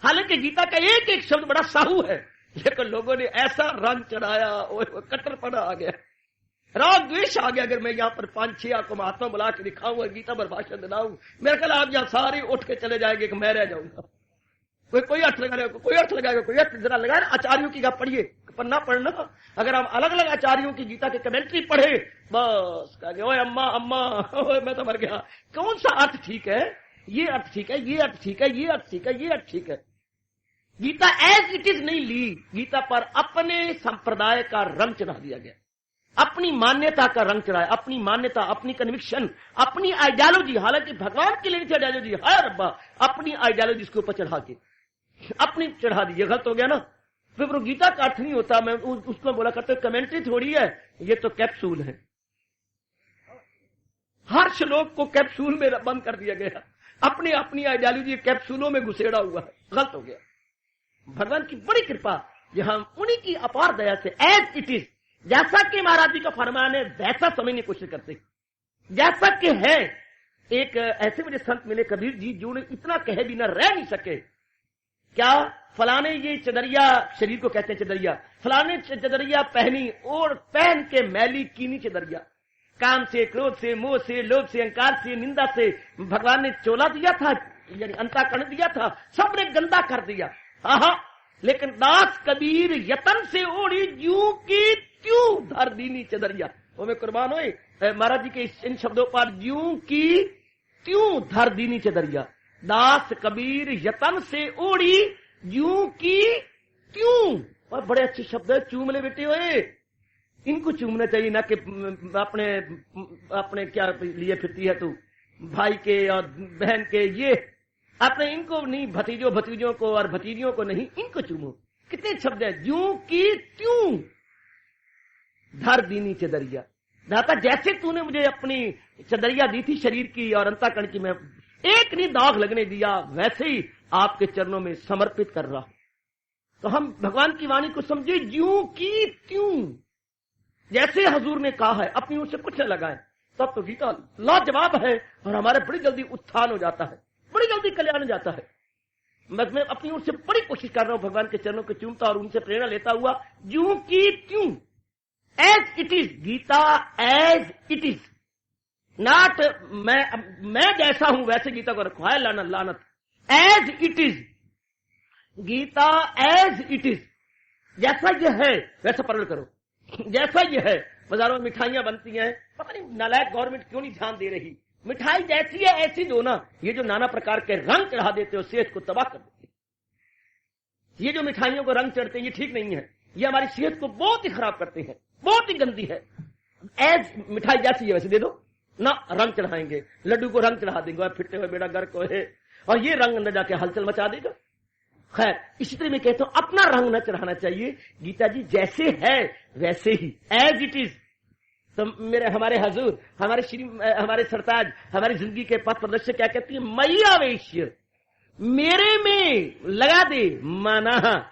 हालांकि गीता का एक एक शब्द बड़ा साहू है, लेकिन लोगों ने ऐसा रंग चढ़ाया, कट्टरपना आ गया, राग द्वेष आ गया। अगर मैं यहाँ पर 5-6 आपको महात्मा बुला के दिखाऊंगा, गीता पर भाषण दिलाऊं, मेरे ख्याल आप यहाँ सारे उठ के चले जाएंगे कि मैं रह जाऊंगा। कोई अर्थ लगाएगा, कोई अर्थ लगाएगा, कोई अर्थ जरा लगाए। आचार्यों की आप पढ़िए, पन्ना पढ़ना, अगर हम अलग अलग आचार्यों की गीता के कमेंट्री पढ़े, बस कहेंगे ओए अम्मा अम्मा, ओए मैं तो मर गया, कौन सा अर्थ ठीक है, ये अर्थ ठीक है, ये अर्थ ठीक है, ये अर्थ ठीक है, ये अर्थ ठीक है। गीता एज इट इज नहीं ली, गीता पर अपने संप्रदाय का रंग चढ़ा दिया गया, अपनी मान्यता का रंग चढ़ाया, अपनी मान्यता, अपनी कन्विक्शन, अपनी आइडियोलॉजी, हालांकि भगवान के लिए आइडियोलॉजी है रब्बा, अपनी आइडियोलॉजी इसके ऊपर चढ़ा के अपनी चढ़ा दी। ये गलत हो गया ना, फिर वो गीता का अर्थ नहीं होता। मैं उसको बोला करते कमेंट्री थोड़ी है, ये तो कैप्सूल है, हर श्लोक को कैप्सूल में बंद कर दिया गया, अपनी अपनी आइडियोलॉजी कैप्सूलों में घुसेड़ा हुआ है, गलत हो गया। भगवान की बड़ी कृपा, यहां उन्हीं की अपार दया से एज इट इज, जैसा कि महाराज जी का फरमान है वैसा समझने की कोशिश करते, जैसा कि है। एक ऐसे मुझे संत मिले कबीर जी, जो इतना कहे बिना रह नहीं सके, क्या फलाने ये चदरिया, शरीर को कहते हैं चदरिया, फलाने चदरिया पहनी और पहन के मैली कीनी चदरिया, काम से, क्रोध से, मोह से, लोभ से, अहंकार से, निंदा से भगवान ने चोला दिया था, यानी अंतःकरण दिया था, सबने गंदा कर दिया। हाँ, लेकिन दास कबीर यतन से ओढ़ी जू की त्यों धर दीनी चदरिया। वो मैं कुर्बान हुए महाराज जी के इन शब्दों पर, जू की त्यों धर दीनी चदरिया, दास कबीर यतन से ओढ़ी जू की त्यों। और बड़े अच्छे शब्द है, चूम ले बेटे हुए, इनको चूमना चाहिए, ना कि अपने अपने क्या लिए फिरती है तू, भाई के और बहन के, ये अपने इनको नहीं, भतीजों को और भतीजियों को नहीं, इनको चूमो। कितने शब्द है, जू की त्यों धर दीनी चदरिया। दाता जैसे तूने मुझे अपनी चदरिया दी थी शरीर की और अंतःकरण की, मैं एक नहीं दाग लगने दिया, वैसे ही आपके चरणों में समर्पित कर रहा। तो हम भगवान की वाणी को समझे, ज्यों की त्यों, जैसे हजूर ने कहा है, अपनी ओर से कुछ न लगाए, तब तो गीता लाजवाब है और हमारे बड़ी जल्दी उत्थान हो जाता है, बड़ी जल्दी कल्याण हो जाता है। मैं अपनी ओर से बड़ी कोशिश कर रहा हूं भगवान के चरणों को चूमता और उनसे प्रेरणा लेता हुआ, ज्यों की त्यों, as it is, Gita as it is, not मैं जैसा हूं वैसे गीता को रखो है, लानत, as it is, Gita as it is, जैसा ये है वैसा पालन करो, जैसा ये है। बाजारों में मिठाइयां बनती हैं, पता नहीं नालायक गवर्नमेंट क्यों नहीं ध्यान दे रही, मिठाई जैसी है ऐसी दो ना। ये जो नाना प्रकार के रंग चढ़ा देते हो, सेहत को तबाह कर देते। ये जो मिठाइयों को रंग चढ़ते हैं, ये ठीक नहीं है, ये हमारी सेहत को बहुत ही खराब करते हैं, बहुत ही गंदी है। एज मिठाई जैसी है वैसे दे दो ना, रंग चढ़ाएंगे, लड्डू को रंग चढ़ा देंगे, फिरते हुए बेड़ा गर्क है, और ये रंग अंदर जाके हलचल मचा देगा। खैर, इसी तरह मैं कहता हूं अपना रंग न चढ़ाना चाहिए, गीता जी जैसे है वैसे ही, एज इट इज। तो मेरे हमारे हजूर, हमारे सरताज, हमारी जिंदगी के पथ प्रदर्शक क्या कहती है, मई आवेश्य, मेरे में लगा दे माना,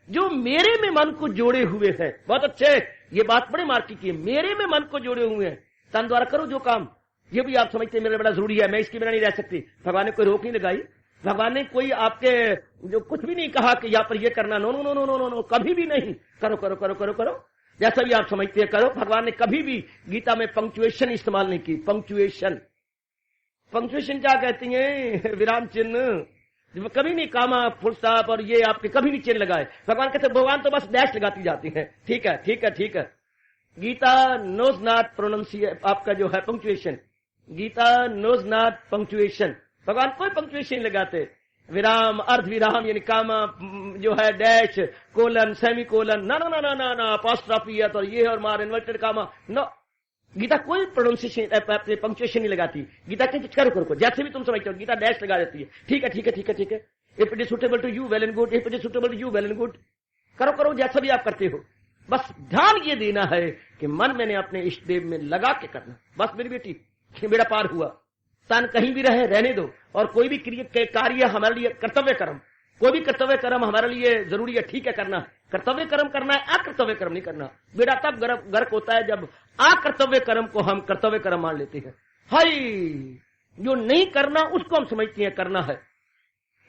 जो मेरे में मन को जोड़े हुए है। बहुत अच्छे, ये बात बड़े मार्की की है, मेरे में मन को जोड़े हुए हैं, तन द्वारा करो जो काम। ये भी आप समझते हैं मेरे बड़ा जरूरी है, मैं इसके बिना नहीं रह सकती। भगवान ने कोई रोक नहीं लगाई, भगवान ने कोई आपके जो कुछ भी नहीं कहा कि यहाँ पर ये करना, no no no no no no no, कभी भी नहीं। करो करो करो करो करो, जैसा भी आप समझते हैं करो। भगवान ने कभी भी गीता में पंक्चुएशन इस्तेमाल नहीं की। पंक्चुएशन क्या कहती है, विराम चिन्ह, कभी नहीं कामा फुल स्टॉप और ये आपके कभी नहीं चिन्ह लगाए। भगवान कहते भगवान तो बस डैश लगाती जाती है, ठीक है ठीक है ठीक है। गीता नोज नॉट प्रोनाउंसिएशन, आपका जो है punctuation, Gita knows not punctuation, भगवान कोई पंक्चुएशन लगाते। विराम, अर्ध विराम यानी कामा जो है डैश, कोलन, सेमी कोलन, ना ना ना ना ना ना अपॉस्ट्रोफी है तो ये और मार इन्वर्टेड कामा, नो। गीता कोई प्रोनाउंसिएशन पंक्चुएशन नहीं लगाती। गीता के करो करो जैसे भी तुम समझते हो, गीता डैश लगा देती है। ठीक है ठीक है ठीक है ठीक है, if it is suitable to you well and good, if it is suitable to you well and good, करो करो जैसा भी आप करते हो। बस ध्यान ये देना है कि मन मैंने अपने इष्ट देव में लगा के करना। बस मेरी बेटी बेड़ा पार हुआ, तन कहीं भी रहे रहने दो। और कोई भी कार्य हमारे लिए कर्तव्य कर्म, कोई भी कर्तव्य कर्म हमारे लिए जरूरी है, ठीक है करना, कर्तव्य कर्म करना है, अकर्तव्य कर्म नहीं करना। बेटा तब गर्क होता है जब अकर्तव्य कर्म को हम कर्तव्य कर्म मान लेते हैं। हाय जो नहीं करना उसको हम समझते हैं करना है।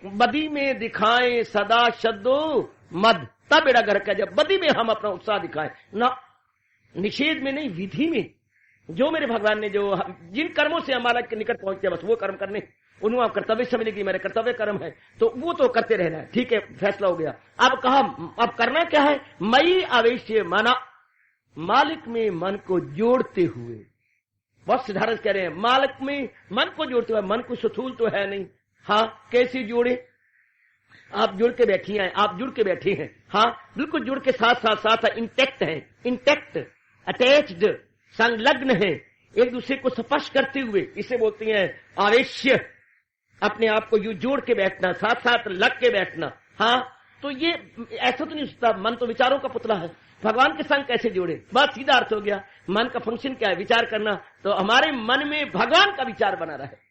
बदी में दिखाएं सदा शब्दो मद, तब बेड़ा गर्क है जब बदी में हम अपना उत्साह दिखाएं ना, निषेध में नहीं, विधि में। जो मेरे भगवान ने जो जिन कर्मों से हमारा के निकट पहुंचते बस वो कर्म करने, उन्होंने आप कर्तव्य समझेगी मेरे कर्तव्य कर्म है तो वो तो करते रहना है। ठीक है, फैसला हो गया। अब कहा अब करना क्या है, मई आवेश्य माना, मालिक में मन को जोड़ते हुए। बहुत सिद्धार्थ कह रहे हैं मालिक में मन को जोड़ते हुए। मन को स्थूल तो है नहीं, हाँ कैसे जोड़े, आप जुड़ के बैठी हैं, आप जुड़ के बैठे हैं, हाँ बिल्कुल जुड़ के साथ साथ साथ इंटैक्ट है, इंटैक्ट अटैच्ड संलग्न है, एक दूसरे को स्पर्श करते हुए, इसे बोलते हैं आवेश्य। अपने आप को यू जोड़ के बैठना, साथ साथ लग के बैठना। हाँ तो ये ऐसा तो नहीं होता, मन तो विचारों का पुतला है, भगवान के संग कैसे जोड़े। बात सीधा अर्थ हो गया। मन का फंक्शन क्या है, विचार करना। तो हमारे मन में भगवान का विचार बना रहे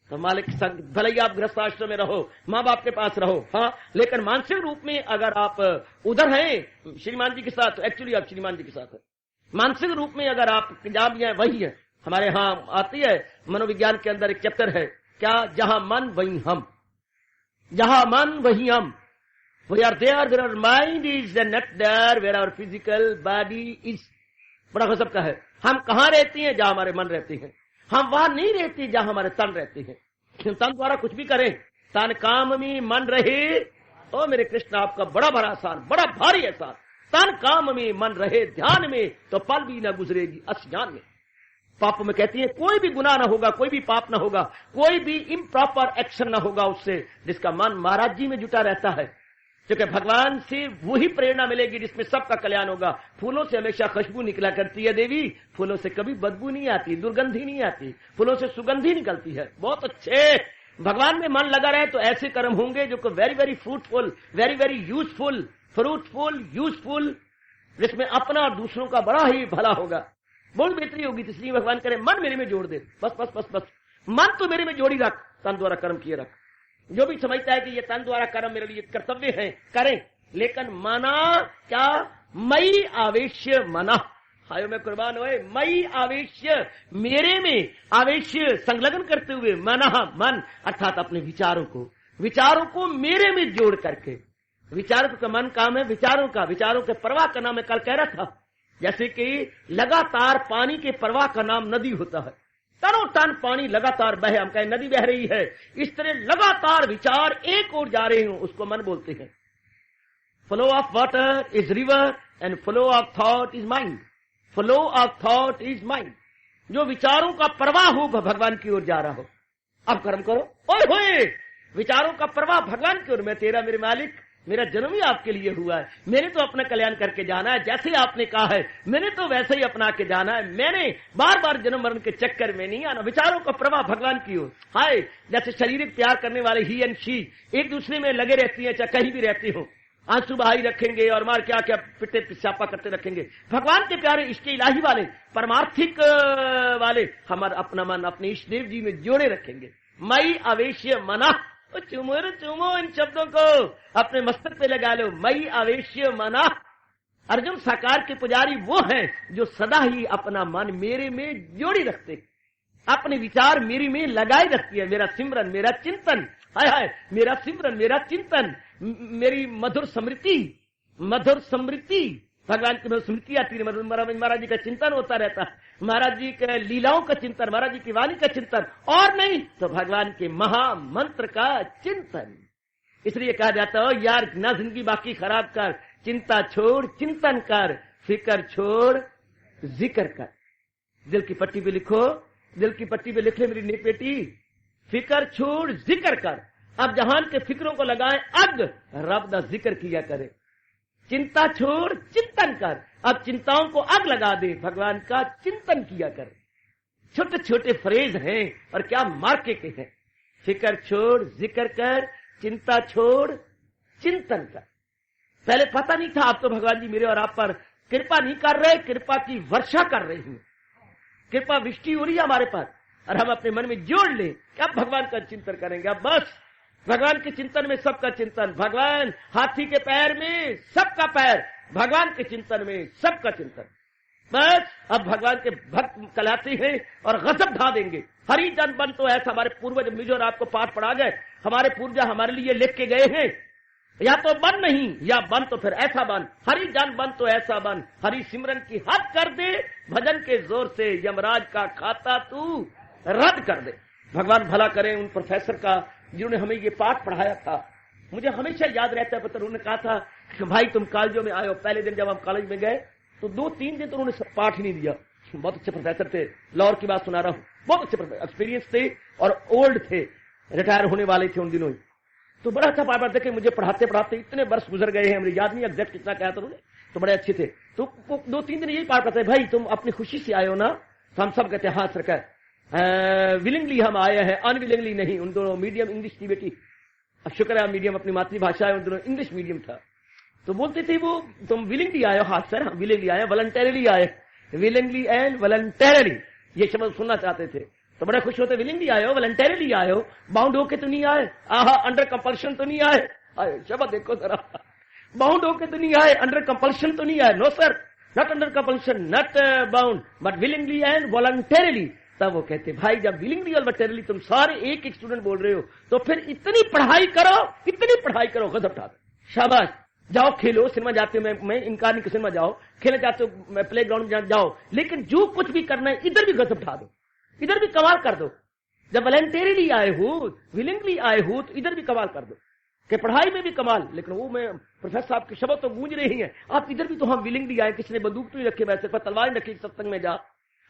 तो मालिक संग, भले ही आप गृहस्थ आश्रम में रहो, माँ बाप के पास रहो, हाँ लेकिन मानसिक रूप में अगर आप उधर हैं श्रीमान जी के साथ, तो एक्चुअली आप श्रीमान जी के साथ है। मानसिक रूप में अगर आप जहां भी हैं वही है। हमारे यहाँ आती है मनोविज्ञान के अंदर एक चैप्टर है क्या, जहां मन वही हम, जहां मन वही हम। We are there where our mind is not there where our physical body is. बड़ा गजब का है, हम कहाँ रहते हैं, जहां हमारे मन रहते हैं। हम वहां नहीं रहते जहां हमारे तन रहते हैं। तन द्वारा कुछ भी करें, तन काम में मन रहे, ओ मेरे कृष्ण आपका बड़ा बड़ा आसान, बड़ा भारी एहसान। तन काम में मन रहे ध्यान में, तो पल भी न गुजरेगी अज्ञान में। पाप में कहती है कोई भी गुनाह ना होगा, कोई भी पाप ना होगा, कोई भी इम्प्रॉपर एक्शन ना होगा उससे जिसका मन महाराज जी में जुटा रहता है। क्योंकि भगवान से वही प्रेरणा मिलेगी जिसमें सबका कल्याण होगा। फूलों से हमेशा खुशबू निकला करती है देवी, फूलों से कभी बदबू नहीं आती, दुर्गंधी नहीं आती, फूलों से सुगंधी निकलती है। बहुत अच्छे, भगवान में मन लगा रहे तो ऐसे कर्म होंगे जो very very fruitful, very very useful, fruitful useful, जिसमें अपना और दूसरों का बड़ा ही भला होगा, बहुत बेहतरी होगी। इसलिए भगवान करे मन मेरे में जोड़ दे, बस बस बस बस मन तो मेरे में जोड़ी रख, तन द्वारा कर्म किए रख। जो भी समझता है कि ये तन द्वारा कर्म मेरे लिए कर्तव्य है करें, लेकिन मना क्या, मई आवेश्य मना, हायो में कुर्बान होए, मई आवेश्य मेरे में आवेश्य संलग्न करते हुए, मना मन अर्थात अपने विचारों को मेरे में जोड़ करके। विचारों का मन काम है विचारों के प्रवाह का नाम है, कल कह रहा था। जैसे कि लगातार पानी के प्रवाह का नाम नदी होता है, तनो तन पानी लगातार बहे, हम कहें नदी बह रही है, इस तरह लगातार विचार एक ओर जा रहे हो, उसको मन बोलते हैं। Flow of water is river and flow of thought is mind, flow of thought is mind. जो विचारों का प्रवाह हो भगवान की ओर जा रहा हो। अब कर्म करो, ओए होए विचारों का प्रवाह भगवान की ओर, मैं तेरा मेरे मालिक, मेरा जन्म ही आपके लिए हुआ है, मैंने तो अपना कल्याण करके जाना है, जैसे आपने कहा है मैंने तो वैसे ही अपना के जाना है, मैंने बार बार जन्म मरण के चक्कर में नहीं आना। विचारों का प्रवाह भगवान की ओर। हाय जैसे शारीरिक प्यार करने वाले ही एंड शी एक दूसरे में लगे रहती है, चाहे कहीं भी रहती हो, आंसू बहाई रखेंगे और मार क्या क्या पिटे पिछापा करते रखेंगे। भगवान के प्यारे इष्ट इलाही वाले, परमार्थिक वाले हमारा अपना मन अपने इष्ट देव जी में जोड़े रखेंगे। मई आवेश्य मना, चुमो इन शब्दों को अपने मस्तक पे लगा लो। मई आवेश्य मना, अर्जुन साकार के पुजारी वो हैं जो सदा ही अपना मन मेरे में जोड़ी रखते, अपने विचार मेरे में लगाए रखती है। मेरा सिमरन मेरा चिंतन, हाय हाय मेरा सिमरन मेरा चिंतन, मेरी मधुर स्मृति भगवान की स्मृति आती है, महाराज जी का चिंतन होता रहता है, महाराज जी के लीलाओं का चिंतन, महाराज जी की वाणी का चिंतन, और नहीं तो भगवान के महामंत्र का चिंतन। इसलिए कहा जाता है यार ना जिंदगी बाकी खराब कर, चिंता छोड़ चिंतन कर, फिक्र छोड़ जिक्र कर। दिल की पट्टी पे लिखो, दिल की पट्टी पे लिख ले मेरी बेटी, फिक्र छोड़ जिक्र कर। अब जहान के फिक्रों को लगाए अग, रब दा जिक्र किया करे। चिंता छोड़ चिंतन कर, अब चिंताओं को अग लगा दे, भगवान का चिंतन किया कर। छोटे छोटे फ्रेज हैं और क्या मार्के के हैं। फिक्र छोड़ जिक्र कर, चिंता छोड़ चिंतन कर। पहले पता नहीं था, अब तो भगवान जी मेरे और आप पर कृपा नहीं कर रहे, कृपा की वर्षा कर रही हैं। कृपा वृष्टि हो रही है हमारे पास, और हम अपने मन में जोड़ लें कि अब भगवान का चिंतन करेंगे। अब बस भगवान के चिंतन में सबका चिंतन, भगवान हाथी के पैर में सबका पैर, भगवान के चिंतन में सबका चिंतन। बस अब भगवान के भक्त कहलाते हैं और गजब ढा देंगे। हरि जन बन तो ऐसा, हमारे पूर्वज मुझे और आपको पाठ पढ़ा गए, हमारे पूर्वज हमारे लिए लिख के गए हैं, या तो बन नहीं या बन तो फिर ऐसा बन, हरि जन बन तो ऐसा बन, हरि सिमरन की हद कर दे, भजन के जोर से यमराज का खाता तू रद्द कर दे। भगवान भला करें उन प्रोफेसर का जिन्होंने हमें ये पाठ पढ़ाया था। मुझे हमेशा याद रहता है, पता उन्होंने कहा था कि भाई तुम कॉलेजों में आए हो। पहले दिन जब हम कॉलेज में गए तो 2-3 दिन तो उन्होंने पाठ ही नहीं दिया। बहुत अच्छे प्रोफेसर थे, लाहौर की बात सुना रहा हूँ, बहुत अच्छे एक्सपीरियंस थे और ओल्ड थे, रिटायर होने वाले थे उन दिनों ही। तो बड़ा अच्छा पाठ देखे, मुझे पढ़ाते पढ़ाते इतने वर्ष गुजर गए हैं, मुझे याद नहीं एग्जैक्ट कितना कहा था उन्होंने, तो बड़े अच्छे थे। तो 2-3 दिन यही पाठ पढ़ते, भाई तुम अपनी खुशी से आए हो ना? तो हम सब कहते हैं हाँ सरकार, विलिंगली हम आए हैं, अनविलिंगली नहीं। उन दोनों मीडियम इंग्लिश की बेटी, अब शुक्र है मीडियम अपनी मातृभाषा है, उन दोनों इंग्लिश मीडियम था। तो बोलते थे वो तुम विलिंगली आए हो? हाँ सर हम विलिंगली आए, वॉलंटरीली आए, विलिंगली एंड वॉलंटरीली ये शब्द सुनना चाहते थे। तो बड़े खुश होते, विलिंगली आए हो, वॉलंटरीली आए हो, बाउंड होके तो नहीं आए, आहा अंडर कंपल्शन तो नहीं आए। शब्द देखो जरा, बाउंड होके तो नहीं आए, अंडर कंपल्शन तो नहीं आए। No sir, not under compulsion, not bound, but willingly and voluntarily. तब वो कहते भाई जब विलिंगली और वॉलंटरीली तुम सारे एक एक स्टूडेंट बोल रहे हो तो फिर इतनी पढ़ाई करो, इतनी पढ़ाई करो, गजब उठा दो, शाबाश। जाओ खेलो, सिनेमा जाते हो, मैं इनकार नहीं, सिनेमा जाओ, खेलने जाते हो, प्ले ग्राउंड में जाओ, लेकिन जो कुछ भी करना है इधर भी गजब उठा दो, इधर भी कमाल कर दो। जब वॉलंटरीली आए हो, विलिंगली आए हो, तो इधर भी कमाल कर दो कि पढ़ाई में भी कमाल। लेकिन वो मैं प्रोफेसर साहब के शब्द तो गूंज रही हैं, आप इधर भी तो हम विलिंगली आए, किसी ने बंदूक तो नहीं रखे, वैसे पर तलवार नहीं रखी, सत्संग में जा।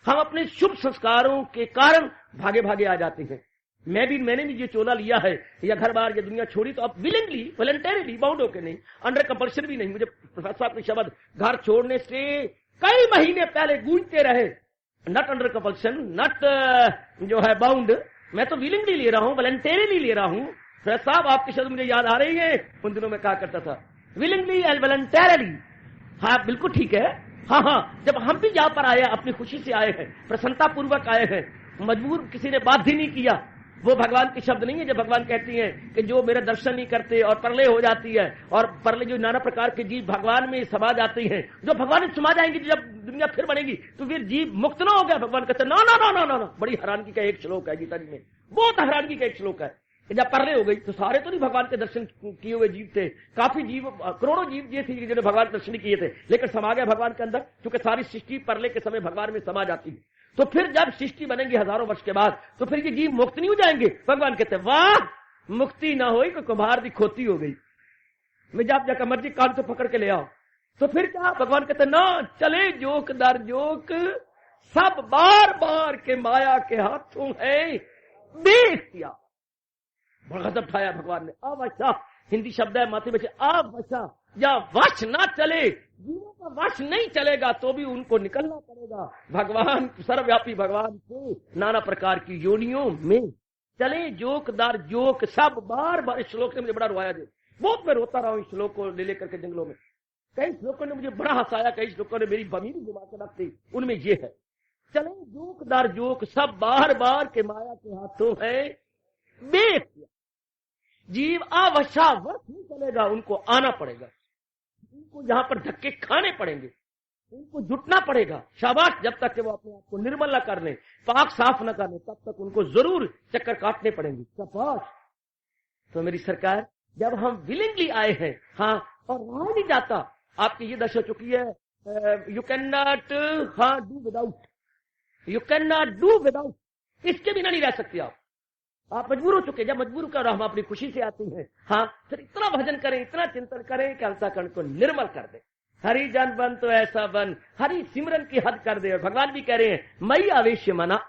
हम अपने शुभ संस्कारों के कारण भागे भागे आ जाते हैं। मैंने भी ये चोला लिया है या घर बार या दुनिया छोड़ी तो अब विलिंगली, वॉलंटरीली, बाउंड होके नहीं, अंडर कंपल्शन भी नहीं। मुझे प्रोफेसर साहब के शब्द घर छोड़ने से कई महीने पहले गूंजते रहे, नॉट अंडर कंपल्शन, नॉट जो है बाउंड, मैं तो विलिंगली ले रहा हूं, वॉलंटरीली ले रहा हूं। प्रोफेसर साहब आपके शब्द मुझे याद आ रही है, उन दिनों में कहा करता था विलिंगली एंड वॉलंटरीली। हाँ बिल्कुल ठीक है, हाँ जब हम भी यहाँ पर आए, अपनी खुशी से आए हैं, प्रसन्नता पूर्वक आए हैं, मजबूर किसी ने बाध्य नहीं किया। वो भगवान के शब्द नहीं है जब भगवान कहती हैं कि जो मेरा दर्शन नहीं करते और परले हो जाती है, और परले जो नाना प्रकार के जीव भगवान में समा जाती हैं, जो भगवान में समा जाएंगी, जब दुनिया फिर बनेगी तो फिर जीव मुक्त ना हो गया। भगवान कहते ना ना ना ना ना ना। बड़ी हैरानगी का एक श्लोक है गीता जी में, बहुत हैरानगी का एक श्लोक है कि जब परले हो गई तो सारे तो नहीं भगवान के दर्शन किए हुए जीव थे, काफी जीव, करोड़ों जीव ये थे जिन्होंने भगवान के दर्शन किए थे, लेकिन समा गया भगवान के अंदर, क्योंकि सारी सृष्टि परले के समय भगवान में समा जाती है। तो फिर जब सृष्टि बनेगी हजारों वर्ष के बाद, तो फिर ये जीव मुक्त नहीं हो जाएंगे। भगवान कहते वाह मुक्ति ना हुई, कोई कुम्हार दी खोती हो गई, मैं जब जाकर मर्जी कान से पकड़ के ले आओ। तो फिर क्या, भगवान कहते ना चले जोक दर जोक, सब बार बार के माया के हाथों है, देख दिया। बड़ा गजब उठाया भगवान ने। अवशा हिंदी शब्द है माथे बचे, अवशा या वश ना चले, जीवों का वश नहीं चलेगा तो भी उनको निकलना पड़ेगा भगवान, सर्वव्यापी भगवान के नाना प्रकार की योनियों में। चले जोक दार जोक, सब बार बार। इस श्लोक ने मुझे बड़ा रुआया दे, बहुत मैं रोता रहा हूं इस श्लोक को ले लेकर के जंगलों में। कई श्लोकों ने मुझे बड़ा हंसाया, कई श्लोकों ने मेरी बमी भी घुमा के रख दी। उनमें ये है चले जोक दार जोक, सब बार बार के माया के हाथों है, देख जीव अवशावश नहीं चलेगा, उनको आना पड़ेगा, उनको यहां पर धक्के खाने पड़ेंगे, उनको जुटना पड़ेगा। शाबाश, जब तक कि वो अपने आप को निर्मल न कर ले, पाक साफ न कर ले, तब तक उनको जरूर चक्कर काटने पड़ेंगे। शाबाश। तो मेरी सरकार जब हम विलिंगली आए हैं, हाँ, और रहा नहीं जाता, आपकी ये दशा चुकी है, you can not do without, you can not do without, इसके बिना नहीं रह सकते आप मजबूर हो चुके। जब मजबूर कर हम अपनी खुशी से आते हैं, हाँ, फिर इतना भजन करें, इतना चिंतन करें कि अंतःकरण को निर्मल कर दे। हरि जन बन तो ऐसा बन, हरि सिमरन की हद कर दे। और भगवान भी कह रहे हैं मई आवेश मना,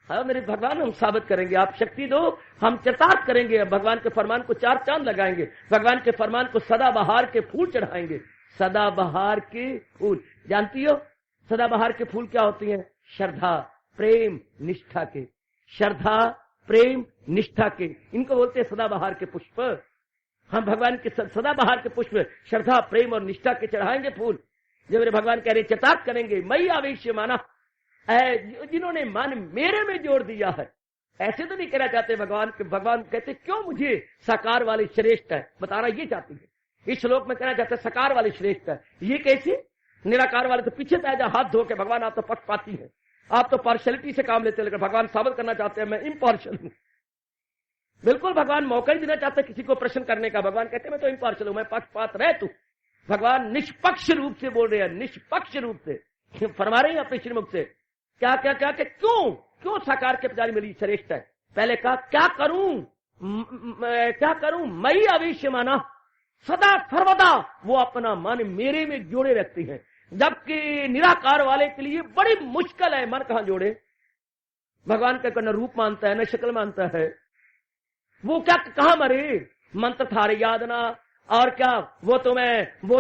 हाँ मेरे भगवान हम साबित करेंगे, आप शक्ति दो, हम चरितार्थ करेंगे, भगवान के फरमान को 4 चांद लगाएंगे, भगवान के फरमान को सदाबहार के फूल चढ़ाएंगे। सदाबहार के फूल जानती हो सदाबहार के फूल क्या होती हैं? श्रद्धा, प्रेम, निष्ठा के। श्रद्धा, प्रेम, निष्ठा के, इनको बोलते हैं सदाबहार के पुष्प। हम भगवान के सदाबहार के पुष्प श्रद्धा, प्रेम और निष्ठा के चढ़ाएंगे फूल। जो मेरे भगवान कह रहे चरितार्थ करेंगे, मई आवेश माना, जिन्होंने मन मेरे में जोड़ दिया है। ऐसे तो नहीं कहना चाहते भगवान के, भगवान कहते क्यों मुझे साकार वाली श्रेष्ठ है, बताना ये चाहती है। इस श्लोक में कहना चाहते साकार वाली श्रेष्ठ है। ये कैसे? निराकार वाले तो पीछे तय हाथ धो के, भगवान आप तो पक्षपाती है, आप तो पार्शलिटी से काम लेते हैं, लेकिन भगवान साबित करना चाहते हैं मैं इम्पार्शल हूं। बिल्कुल भगवान मौका ही देना चाहते किसी को प्रश्न करने का। भगवान कहते मैं तो इम्पार्शल हूं, मैं पक्षपात रह तू। भगवान निष्पक्ष रूप से बोल रहे हैं, निष्पक्ष रूप से फरमा रहे हैं अपने श्रीमुख से। क्या क्या क्या क्या क्यों क्यों साकार के पुजारी मेरी श्रेष्ठ है। पहले कहा क्या करूं मई आवेश माना, सदा सर्वदा वो अपना मन मेरे में जोड़े रखती हैं, जबकि निराकार वाले के लिए बड़ी मुश्किल है मन कहां जोड़े। भगवान का न रूप मानता है न शक्ल मानता है, वो क्या कहां मरे। मंत्र थारे याद ना, और क्या वो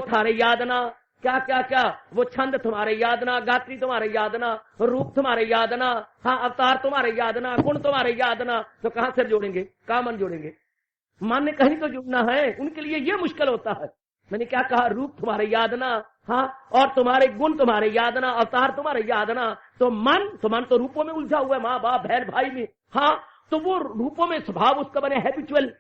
थारे याद ना, क्या क्या क्या वो छंद तुम्हारे याद ना, गात्री तुम्हारे याद ना, रूप तुम्हारे याद ना, हाँ अवतार तुम्हारे याद ना, गुण तुम्हारे याद ना। तो कहां से जोड़ेंगे, कहां मन जोड़ेंगे। मन ने कहीं तो जुड़ना है, उनके लिए ये मुश्किल होता है। मैंने क्या कहा, रूप तुम्हारे याद ना, हाँ और तुम्हारे गुण तुम्हारे याद ना, अवतार तुम्हारे याद ना। तो मन तो रूपों में उलझा हुआ है, माँ बाप बहन भाई में, हाँ तो वो रूपों में स्वभाव उसका बने हैबिचुअल,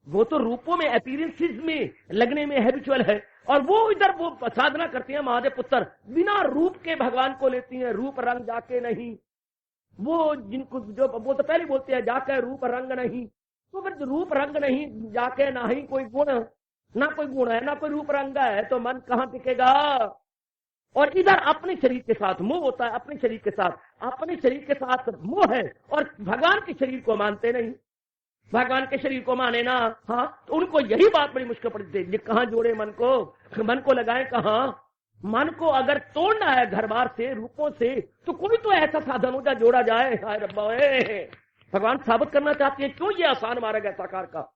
वो तो रूपों में अपीयरेंसेस में लगने में हैबिचुअल है। और वो इधर वो साधना करती है महादेव पुत्र, बिना रूप के भगवान को लेती हैं, रूप रंग जाके नहीं। वो जिनको जो वो तो पहले बोलते हैं जाके रूप रंग नहीं, तो फिर रूप रंग नहीं जाके ना ही कोई गुण, ना कोई गुण है ना कोई रूप रंग है, तो मन कहां टिकेगा। और इधर अपने शरीर के साथ मोह होता है, अपने शरीर के साथ मोह है, और भगवान के शरीर को मानते नहीं। भगवान के शरीर को माने ना, हाँ तो उनको यही बात बड़ी मुश्किल पड़ती है, कहां जोड़े मन को लगाए कहां। मन को अगर तोड़ना है घर बार से, रूपों से, तो कोई तो ऐसा साधन हो जाए जोड़ा जाए। हाय रब्बा, भगवान साबित करना चाहते हैं क्यों ये आसान मारा गया साकार का।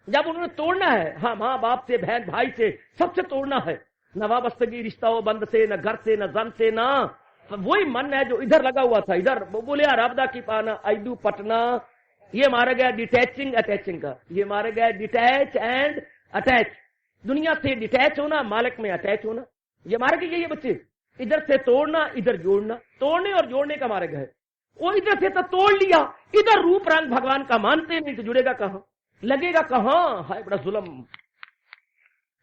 जब उन्होंने तोड़ना है, हाँ माँ बाप से, बहन भाई से, सबसे तोड़ना है, न वाबस्तगी रिश्ता हो बंद से, न घर से, न जन से, ना वही मन है जो इधर लगा हुआ था। इधर बोले राबदा की पाना आईडू पटना, ये मारा गया डिटैचिंग अटैचिंग का, ये मारा गया डिटैच एंड अटैच। दुनिया से डिटैच होना, मालिक में अटैच होना, ये मारा गया। ये बच्चे इधर से तोड़ना, इधर जोड़ना, तोड़ने और जोड़ने का मार्ग है। वो इधर से तो तोड़ लिया, इधर रूप रंग भगवान का मानते नहीं, तो जुड़ेगा कहां, लगेगा कहां। हाय बड़ा जुल्म।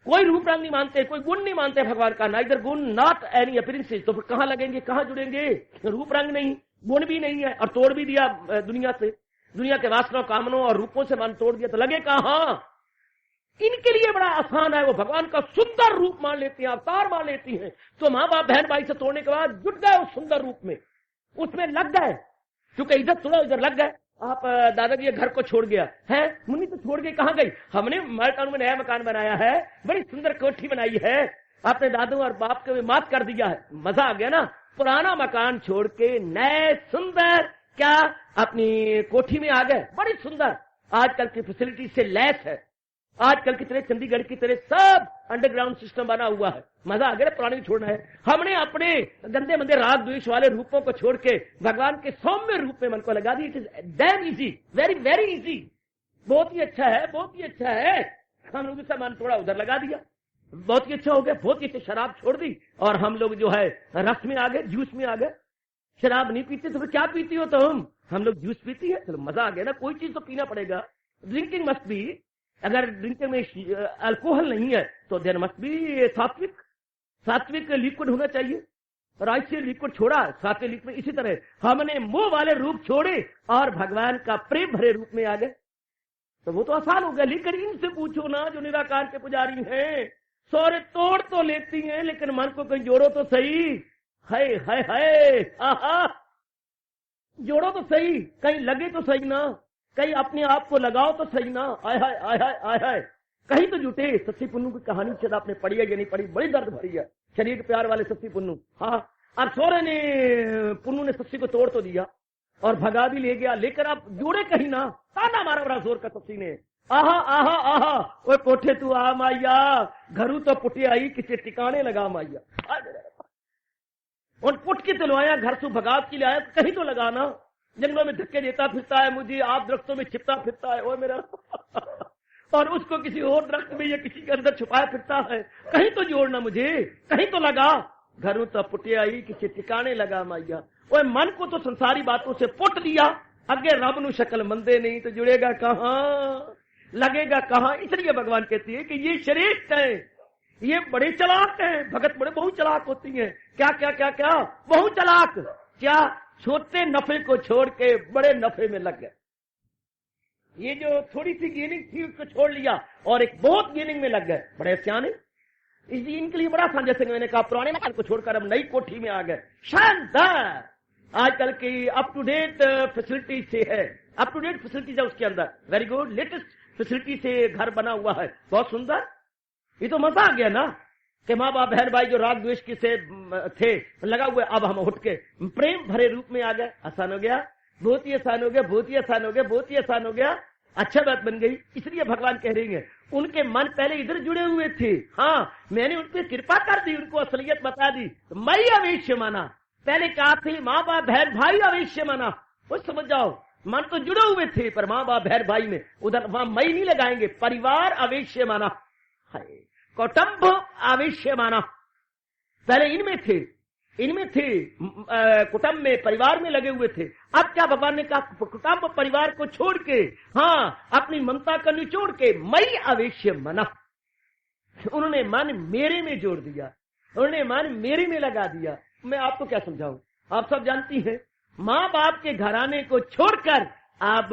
कोई रूप रंग नहीं मानते, कोई गुण नहीं मानते भगवान का, ना इधर गुण नॉट एनी अपीयरेंसेस, तो फिर कहां लगेंगे, कहां जुड़ेंगे। रूप रंग नहीं, गुण भी नहीं है, और तोड़ भी दिया दुनिया से, दुनिया के वासना कामनों और रूपों से मन तोड़ दिया, तो लगे कहां। इनके लिए बड़ा आसान है, वो भगवान का सुंदर रूप मान लेती हैं, अवतार मान लेती हैं। तो माँ बाप बहन भाई से तोड़ने के बाद जुट गए उस सुंदर रूप में, उसमें लग गए, क्योंकि इधर थोड़ा इधर लग गए। आप दादाजी घर को छोड़ गया है, मुन्नी तो छोड़ गई, कहां गई। हमने मालटाउन में नया मकान बनाया है, बड़ी सुंदर कोठी बनाई है, आपने दादू और बाप को माफ कर दिया है, मजा आ गया ना। पुराना मकान छोड़ के नए सुंदर क्या अपनी कोठी में आ गए, बड़ी सुंदर, आजकल की फैसिलिटी से लैस है, आजकल की तरह चंडीगढ़ की तरह सब अंडरग्राउंड सिस्टम बना हुआ है, मजा आ गया। पुराने छोड़ना है, हमने अपने गंदे मंदे राग द्वेष वाले रूपों को छोड़ के भगवान के सौम्य रूप में मन को लगा दी। It is damn easy, very very easy, बहुत ही अच्छा है, बहुत ही अच्छा है। हम लोग से मन थोड़ा उधर लगा दिया, बहुत ही अच्छा हो गया, बहुत ही अच्छी शराब छोड़ दी, और हम लोग जो है रस में आ गए, जूस में आ गए। शराब नहीं पीते तो फिर क्या पीती हो तुम, हम लोग जूस पीती है, चलो मजा आ गया ना। कोई चीज तो पीना पड़ेगा, ड्रिंकिंग मस्ट बी, अगर ड्रिंकिंग में अल्कोहल नहीं है तो देयर मस्ट बी सात्विक लिक्विड होना चाहिए, और ऐसे लिक्विड छोड़ा सात्विक लिक्विड। इसी तरह हमने मोह वाले रूप छोड़े और भगवान का प्रेम भरे रूप में आ गए, तो वो तो आसान हो गया। लेकिन इनसे पूछो ना जो निराकार के पुजारी हैं, सौरे तोड़ तो लेती हैं, लेकिन मन को कहीं जोड़ो तो सही। हाय हाय हाय, आहा, जोड़ो तो सही, कहीं लगे तो सही ना, कहीं अपने आप को लगाओ तो सही ना। आय हाय आय हाय आय हाय, कहीं तो जुटे। सस्सी पुन्नू की कहानी शायद आपने पढ़ी है या नहीं पढ़ी, बड़ी दर्द भरी है, शरीर के प्यार वाले सस्सी पुन्नू। हाँ, अब सोरे ने पुन्नू ने सस्सी को तोड़ तो दिया, और भगा भी ले गया। लेकर आप जोड़े कहीं ना, ताना मारा बड़ा जोर का तफसी ने, आहा आहा आहा ओए पोठे तू आ माइया, घरू तो पुटे आई किसी टिकाने लगा माइया। और पुट के तलवाया घर से भगात के लिए आया, कहीं तो लगाना, जंगलों में धक्के देता फिरता है मुझे, आप दरख्तों में छिपता फिरता है, ओ मेरा और उसको किसी और दरख्त में या किसी के अंदर छुपाया फिरता है, कहीं तो जोड़ना मुझे, कहीं तो लगा, घरों तो पुटे आई किसी टिकाने लगा माइया। ओए मन को तो संसारी बातों से पुट दिया, अगे रब नु शक्ल मंदे नहीं तो जुड़ेगा कहां, लगेगा कहां। इसलिए भगवान कहती है कि ये श्रेष्ठ है, ये बड़े चलाक हैं, भगत बड़े बहुत चलाक होती हैं। क्या क्या क्या क्या बहुत चलाक, क्या छोटे नफे को छोड़ के बड़े नफे में लग गए। ये जो थोड़ी सी गेनिंग थी उसको छोड़ लिया और एक बहुत गेनिंग में लग गए, बड़े सियाने। इसलिए इनके लिए बड़ा आसान, जैसे मैंने कहा पुराने मकान को छोड़कर अब नई कोठी में आ गए, शानदार। आजकल की अप टू डेट फैसिलिटी से है, अप टू डेट फैसिलिटीज है उसके अंदर, वेरी गुड, लेटेस्ट फैसिलिटी से घर बना हुआ है, बहुत सुंदर। ये तो मजा आ गया ना कि माँ बाप बहन भाई जो राग द्वेष की से थे लगा हुए, अब हम उठ के प्रेम भरे रूप में आ गए। आसान हो गया, बहुत ही आसान हो गया, बहुत ही आसान हो गया, बहुत ही आसान हो गया, अच्छा बात बन गई। इसलिए भगवान कह रही है उनके मन पहले इधर जुड़े हुए थे, हाँ मैंने उन पर कृपा कर दी, उनको असलियत बता दी, तो मैं अवश्य माना। पहले कहा थी माँ बाप बहन भाई अवश्य माना, वो समझ जाओ मन तो जुड़े हुए थे पर माँ बाप बहन भाई में उधर वहां मई नहीं लगाएंगे, परिवार अवश्य माना, कुटुंब अवश्य माना। पहले इनमें थे कुटुंब में परिवार में लगे हुए थे। अब क्या भगवान ने कहा कुटुंब परिवार को छोड़ के, हाँ अपनी ममता का निचोड़ के मई अवश्य मना। उन्होंने मन मेरे में जोड़ दिया, उन्होंने मन मेरे में लगा दिया। मैं आपको क्या समझाऊं, आप सब जानती हैं माँ बाप के घराने को छोड़कर आप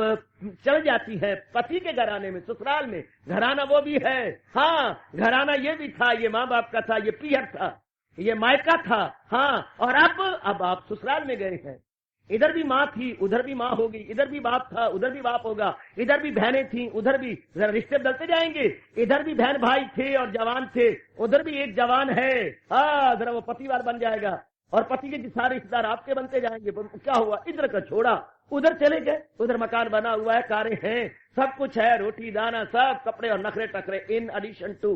चल जाती है पति के घराने में, ससुराल में। घराना वो भी है, हाँ घराना ये भी था, ये माँ बाप का था, ये पियर था, ये मायका था, हाँ। और अब आप ससुराल में गए हैं, इधर भी माँ थी उधर भी माँ होगी, इधर भी बाप था उधर भी बाप होगा, इधर भी बहनें थी उधर भी, जरा रिश्ते बदलते जाएंगे, इधर भी बहन भाई थे और जवान थे, उधर भी एक जवान है, हाँ जरा वो पतिवार बन जाएगा और पति के सारे रिश्तेदार आपके बनते जाएंगे। क्या हुआ, इधर का छोड़ा उधर चले गए, उधर मकान बना हुआ है, कारें हैं, सब कुछ है, रोटी दाना सब, कपड़े और नखरे टकरे इन एडिशन टू।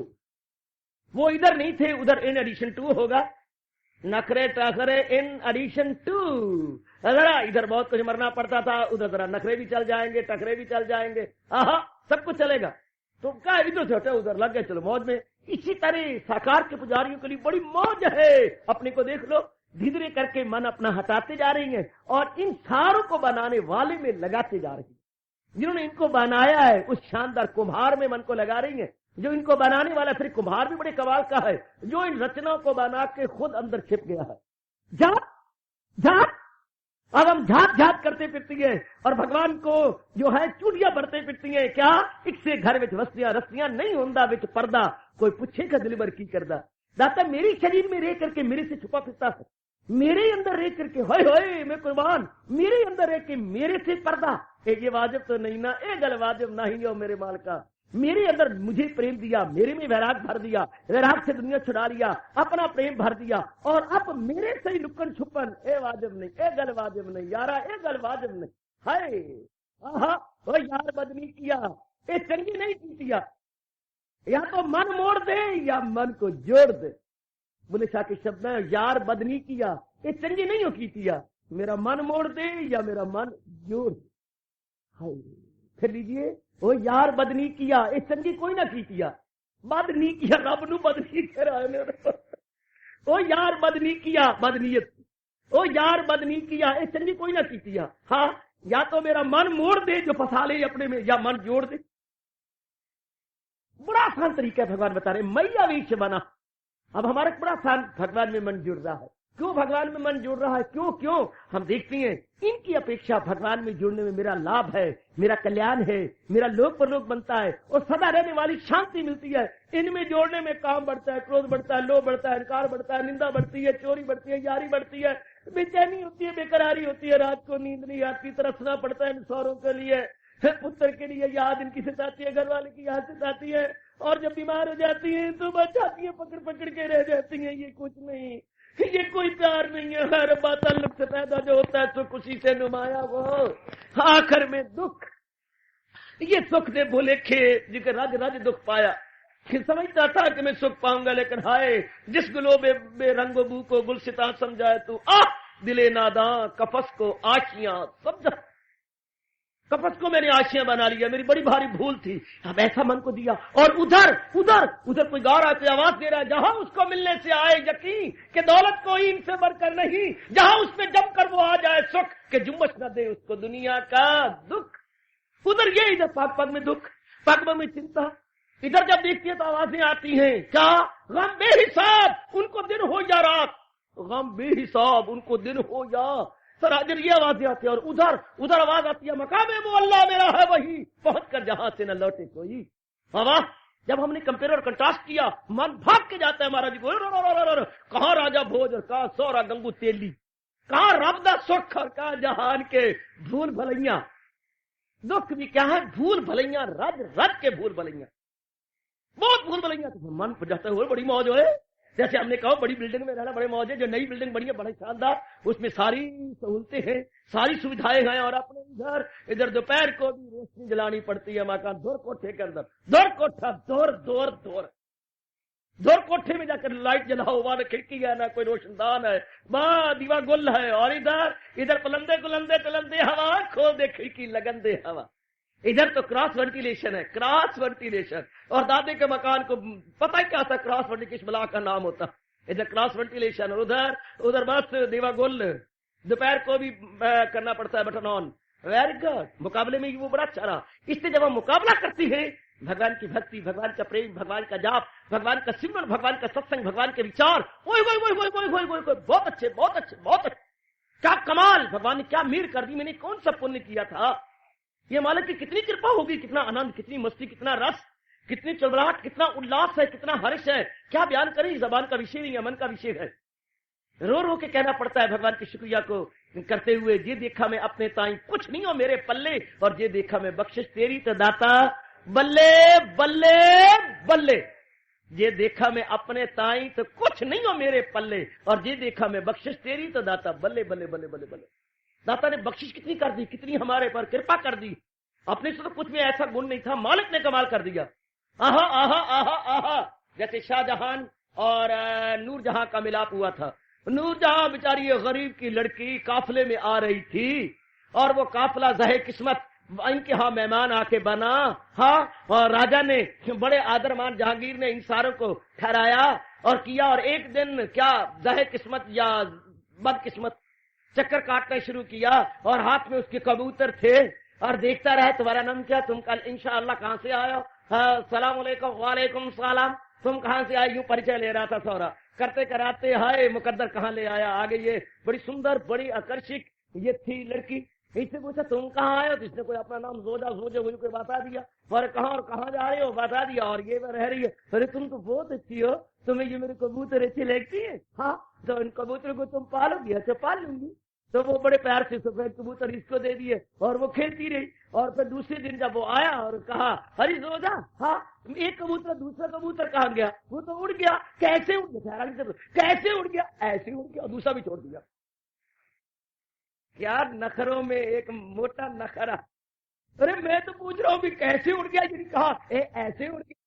वो इधर नहीं थे उधर इन एडिशन टू होगा, नखरे टकरे इन एडिशन टू। जरा इधर बहुत कुछ मरना पड़ता था, उधर जरा नखरे भी चल जाएंगे, टकरे भी चल जाएंगे, आहा सब कुछ चलेगा। तो क्या इधर से हटे उधर लग गए, चलो मौज में। इसी तरह साकार के पुजारियों के लिए बड़ी मौज है, अपने को देख लो, धीरे करके मन अपना हटाते जा रही हैं और इन सारों को बनाने वाले में लगाते जा रही हैं। जिन्होंने इनको बनाया है उस शानदार कुम्हार में मन को लगा रही हैं। जो इनको बनाने वाला, फिर कुम्हार भी बड़े कमाल का है, जो इन रचनाओं को बना के खुद अंदर छिप गया है। झाप झाप, अब हम झाप झाप करते फिरती है और भगवान को जो है चूड़ियां बढ़ते फिरती है। क्या इससे घर विच वस्तियां रस्तियां नहीं होंदा विच पर्दा, कोई पूछेगा दिलबर की करदा। दाता मेरे शरीर में रह करके मेरे से छुपा फिरता है, मेरे अंदर रह करके होए होए मैं कुर्बान, मेरे अंदर रह के मेरे से पर्दा। ये वाजिब तो नहीं ना, ये गल वाजिब नहीं हो मेरे माल का। मेरे अंदर मुझे प्रेम दिया, मेरे में वैराग भर दिया, वैराग से दुनिया छुड़ा लिया, अपना प्रेम भर दिया और अब मेरे से ही लुकन छुपन, ए वाजिब नहीं, ए गल वाजिब नहीं यारा, ए गल वाजिब नहीं। हाय आहा ओ यार बदनी किया, ये चंगी नहीं की दिया, या तो मन मोड़ दे या मन को जोड़ दे। बोले शाह के शब्द में यार बदनी किया, ये चंगी नहीं हो की किया, मेरा मन मोड़ दे या मेरा मन जोड़ दे। हाय फिर लीजिए, वो यार बदनी किया, ये चंगी कोई ना की किया, बदनी किया रब नू बदनी करा। ओ यार बदनी किया, बदनीयत, ओ यार बदनी किया, ये चंगी कोई ना की किया। हाँ या तो मेरा मन मोड़ दे जो फंसा ले अपने में, या मन जोड़ दे। बड़ा आसान तरीका है भगवान बता रहे, मैया विष बना। अब हमारा बड़ा आसान भगवान में मन जुड़ रहा है। क्यों भगवान में मन जुड़ रहा है, क्यों क्यों हम देखते हैं इनकी अपेक्षा भगवान में जुड़ने में मेरा लाभ है, मेरा कल्याण है, मेरा लोक परलोक बनता है और सदा रहने वाली शांति मिलती है। इनमें जोड़ने में काम बढ़ता है, क्रोध बढ़ता है, लोभ बढ़ता है, अहंकार बढ़ता है, निंदा बढ़ती है, चोरी बढ़ती है, यारी बढ़ती है, बेचैनी होती है, बेकरारी होती है, रात को नींद नहीं आती, तरसना पड़ता है इन सौरों के लिए, पुत्र के लिए याद इनकी सताती है, घर वाले की याद सताती है, और जब बीमार हो जाती है तो बचाती है, पकड़ पकड़ के रह जाती है, ये कुछ नहीं ये कोई प्यार नहीं है। हर बात अल्लाह से पैदा जो होता है सुख उसी से नुमाया वो आखिर में दुख। ये सुख ने भूले खे जिनके रज रज दुख पाया। समझता था कि मैं सुख पाऊंगा, लेकिन हाय जिस गुलो में रंगो बू को गुलसिता समझाए तू दिले नादा कफस को आशियां समझा। कपस को मैंने आशियां बना लिया, मेरी बड़ी भारी भूल थी। अब ऐसा मन को दिया और उधर उधर उधर कोई गा रहा है, आवाज दे रहा है, जहां उसको मिलने से आए यकीन कि दौलत कोई इनसे बढ़कर नहीं, जहां उसमें जमकर वो आ जाए सुख कि जुम्मश न दे उसको दुनिया का दुख। उधर ये, इधर पाक में दुख, पाक में चिंता। इधर जब देखती है तो आवाजें आती हैं, क्या गम बेहिसाब उनको दिन हो या रात, गम बेहिसाब उनको दिन हो या सराजर, ये आवाजें आती है। और उधर उधर आवाज आती है, मकाम वो अल्लाह मेरा है वही पहुंचकर जहां से न लौटे कोई। हवा जब हमने कंपेयर और कंट्रास्ट किया, मन भाग के जाता है महाराज जी को। कहां राजा भोज और कहां सौरा गंगू तेली, कहां रबदा सुख और कहां जहान के भूल भलैया। दुख भी क्या है, भूल भलैया, रज रज के भूल भलैया, बहुत भूल भलैया। तो मन पर जाता है, बड़ी मौज है। जैसे हमने कहा बड़ी बिल्डिंग में रहना बड़े मौज है, जो नई बिल्डिंग बनी है बड़ी शानदार, उसमें सारी सहूलतें हैं, सारी सुविधाएं हैं। और अपने इधर दोपहर को भी रोशनी जलानी पड़ती है मकान दौर कोठे के अंदर, दौर कोठा दौर दौर दौर दौर कोठे में जाकर लाइट जलाओ, वहां खिड़की है ना कोई रोशनदान है, वहां दीवा गुल है। और इधर पलंदे गुलंदे तलंदे हवा, खोल दे खिड़की लगन दे हवा। इधर तो क्रॉस वेंटिलेशन है, क्रॉस वेंटिलेशन। और दादे के मकान को पता ही क्या था क्रॉस वेंटिलेशन किस बला का नाम होता। इधर क्रॉस वेंटिलेशन और उधर बस दीवा गुल। दोपहर को भी करना पड़ता है बटन ऑन। वेरी गुड, मुकाबले में वो बड़ा अच्छा रहा। इससे जब हम मुकाबला करती है, भगवान की भक्ति, भगवान का प्रेम, भगवान का जाप, भगवान का सिमरन, भगवान का सत्संग, भगवान के विचार, बहुत अच्छे बहुत अच्छे बहुत अच्छे, क्या कमाल, भगवान ने क्या मीर कर दी, मैंने कौन सा पुण्य किया था। ये मालिक की कितनी कृपा होगी, कितना आनंद, कितनी मस्ती, कितना रस, कितनी चलबलाहट, कितना उल्लास है, कितना हर्ष है। क्या बयान करें, जबान का विषय नहीं है, मन का विषय है। रो रो के कहना पड़ता है भगवान की शुक्रिया को करते हुए, ये देखा मैं अपने ताई कुछ नहीं हो मेरे पल्ले, और ये देखा मैं बख्शिश तेरी तो दाता बल्ले बल्ले बल्ले। ये देखा मैं अपने ताई तो कुछ नहीं हो मेरे पल्ले, और ये देखा मैं बख्शिश तेरी तो दाता बल्ले बल्ले बल्ले बल्ले बल्ले। दाता ने बख्शिश कितनी कर दी, कितनी हमारे पर कृपा कर दी। अपने से तो कुछ में ऐसा गुण नहीं था, मालिक ने कमाल कर दिया। आहा आहा आहा आहा, जैसे शाहजहां और नूरजहां का मिलाप हुआ था। नूरजहां बेचारी गरीब की लड़की काफिले में आ रही थी, और वो काफिला ज़हे किस्मत इनके यहाँ मेहमान आके बना। हाँ, और राजा ने बड़े आदरमान जहांगीर ने इन सारों को ठहराया और किया। और एक दिन क्या ज़हे किस्मत या बदकिस्मत चक्कर काटना शुरू किया, और हाथ में उसके कबूतर थे। और देखता रहे, तुम्हारा नाम क्या, तुम कल इंशाअल्लाह कहाँ से आए हो, सलाम अलैकुम, वालेकुम सलाम, तुम कहाँ से आए, यूं परिचय ले रहा था सौरा। करते कराते हाय मुकद्दर कहाँ ले आया, आगे ये बड़ी सुंदर बड़ी आकर्षक ये थी लड़की। इससे पूछा तुम कहाँ आए हो, तो इसने कोई अपना नाम जोजा सोजे हुई कोई बता दिया, और कहाँ जा रहे हो बता दिया, और ये रह रही है। अरे तुम तो बहुत अच्छी हो, तुम्हें ये मेरे कबूतर अच्छी लगती है। हाँ, तो इन कबूतर को तुम पालोगी? अच्छा पाल लूंगी। तो वो बड़े प्यार से सफेद कबूतर इसको दे दिए, और वो खेलती रही। और फिर दूसरे दिन जब वो आया और कहा अरे जोजा, हाँ एक कबूतर, दूसरा कबूतर कहाँ गया, वो तो उड़ गया। कैसे उड़ गया, कैसे उड़ गया, ऐसे उड़ गया, और दूसरा भी छोड़ दिया। यार नखरों में एक मोटा नखरा। अरे मैं तो पूछ रहा हूँ भी कैसे उड़ गया, जिन्हें कहा ऐसे उड़ गया।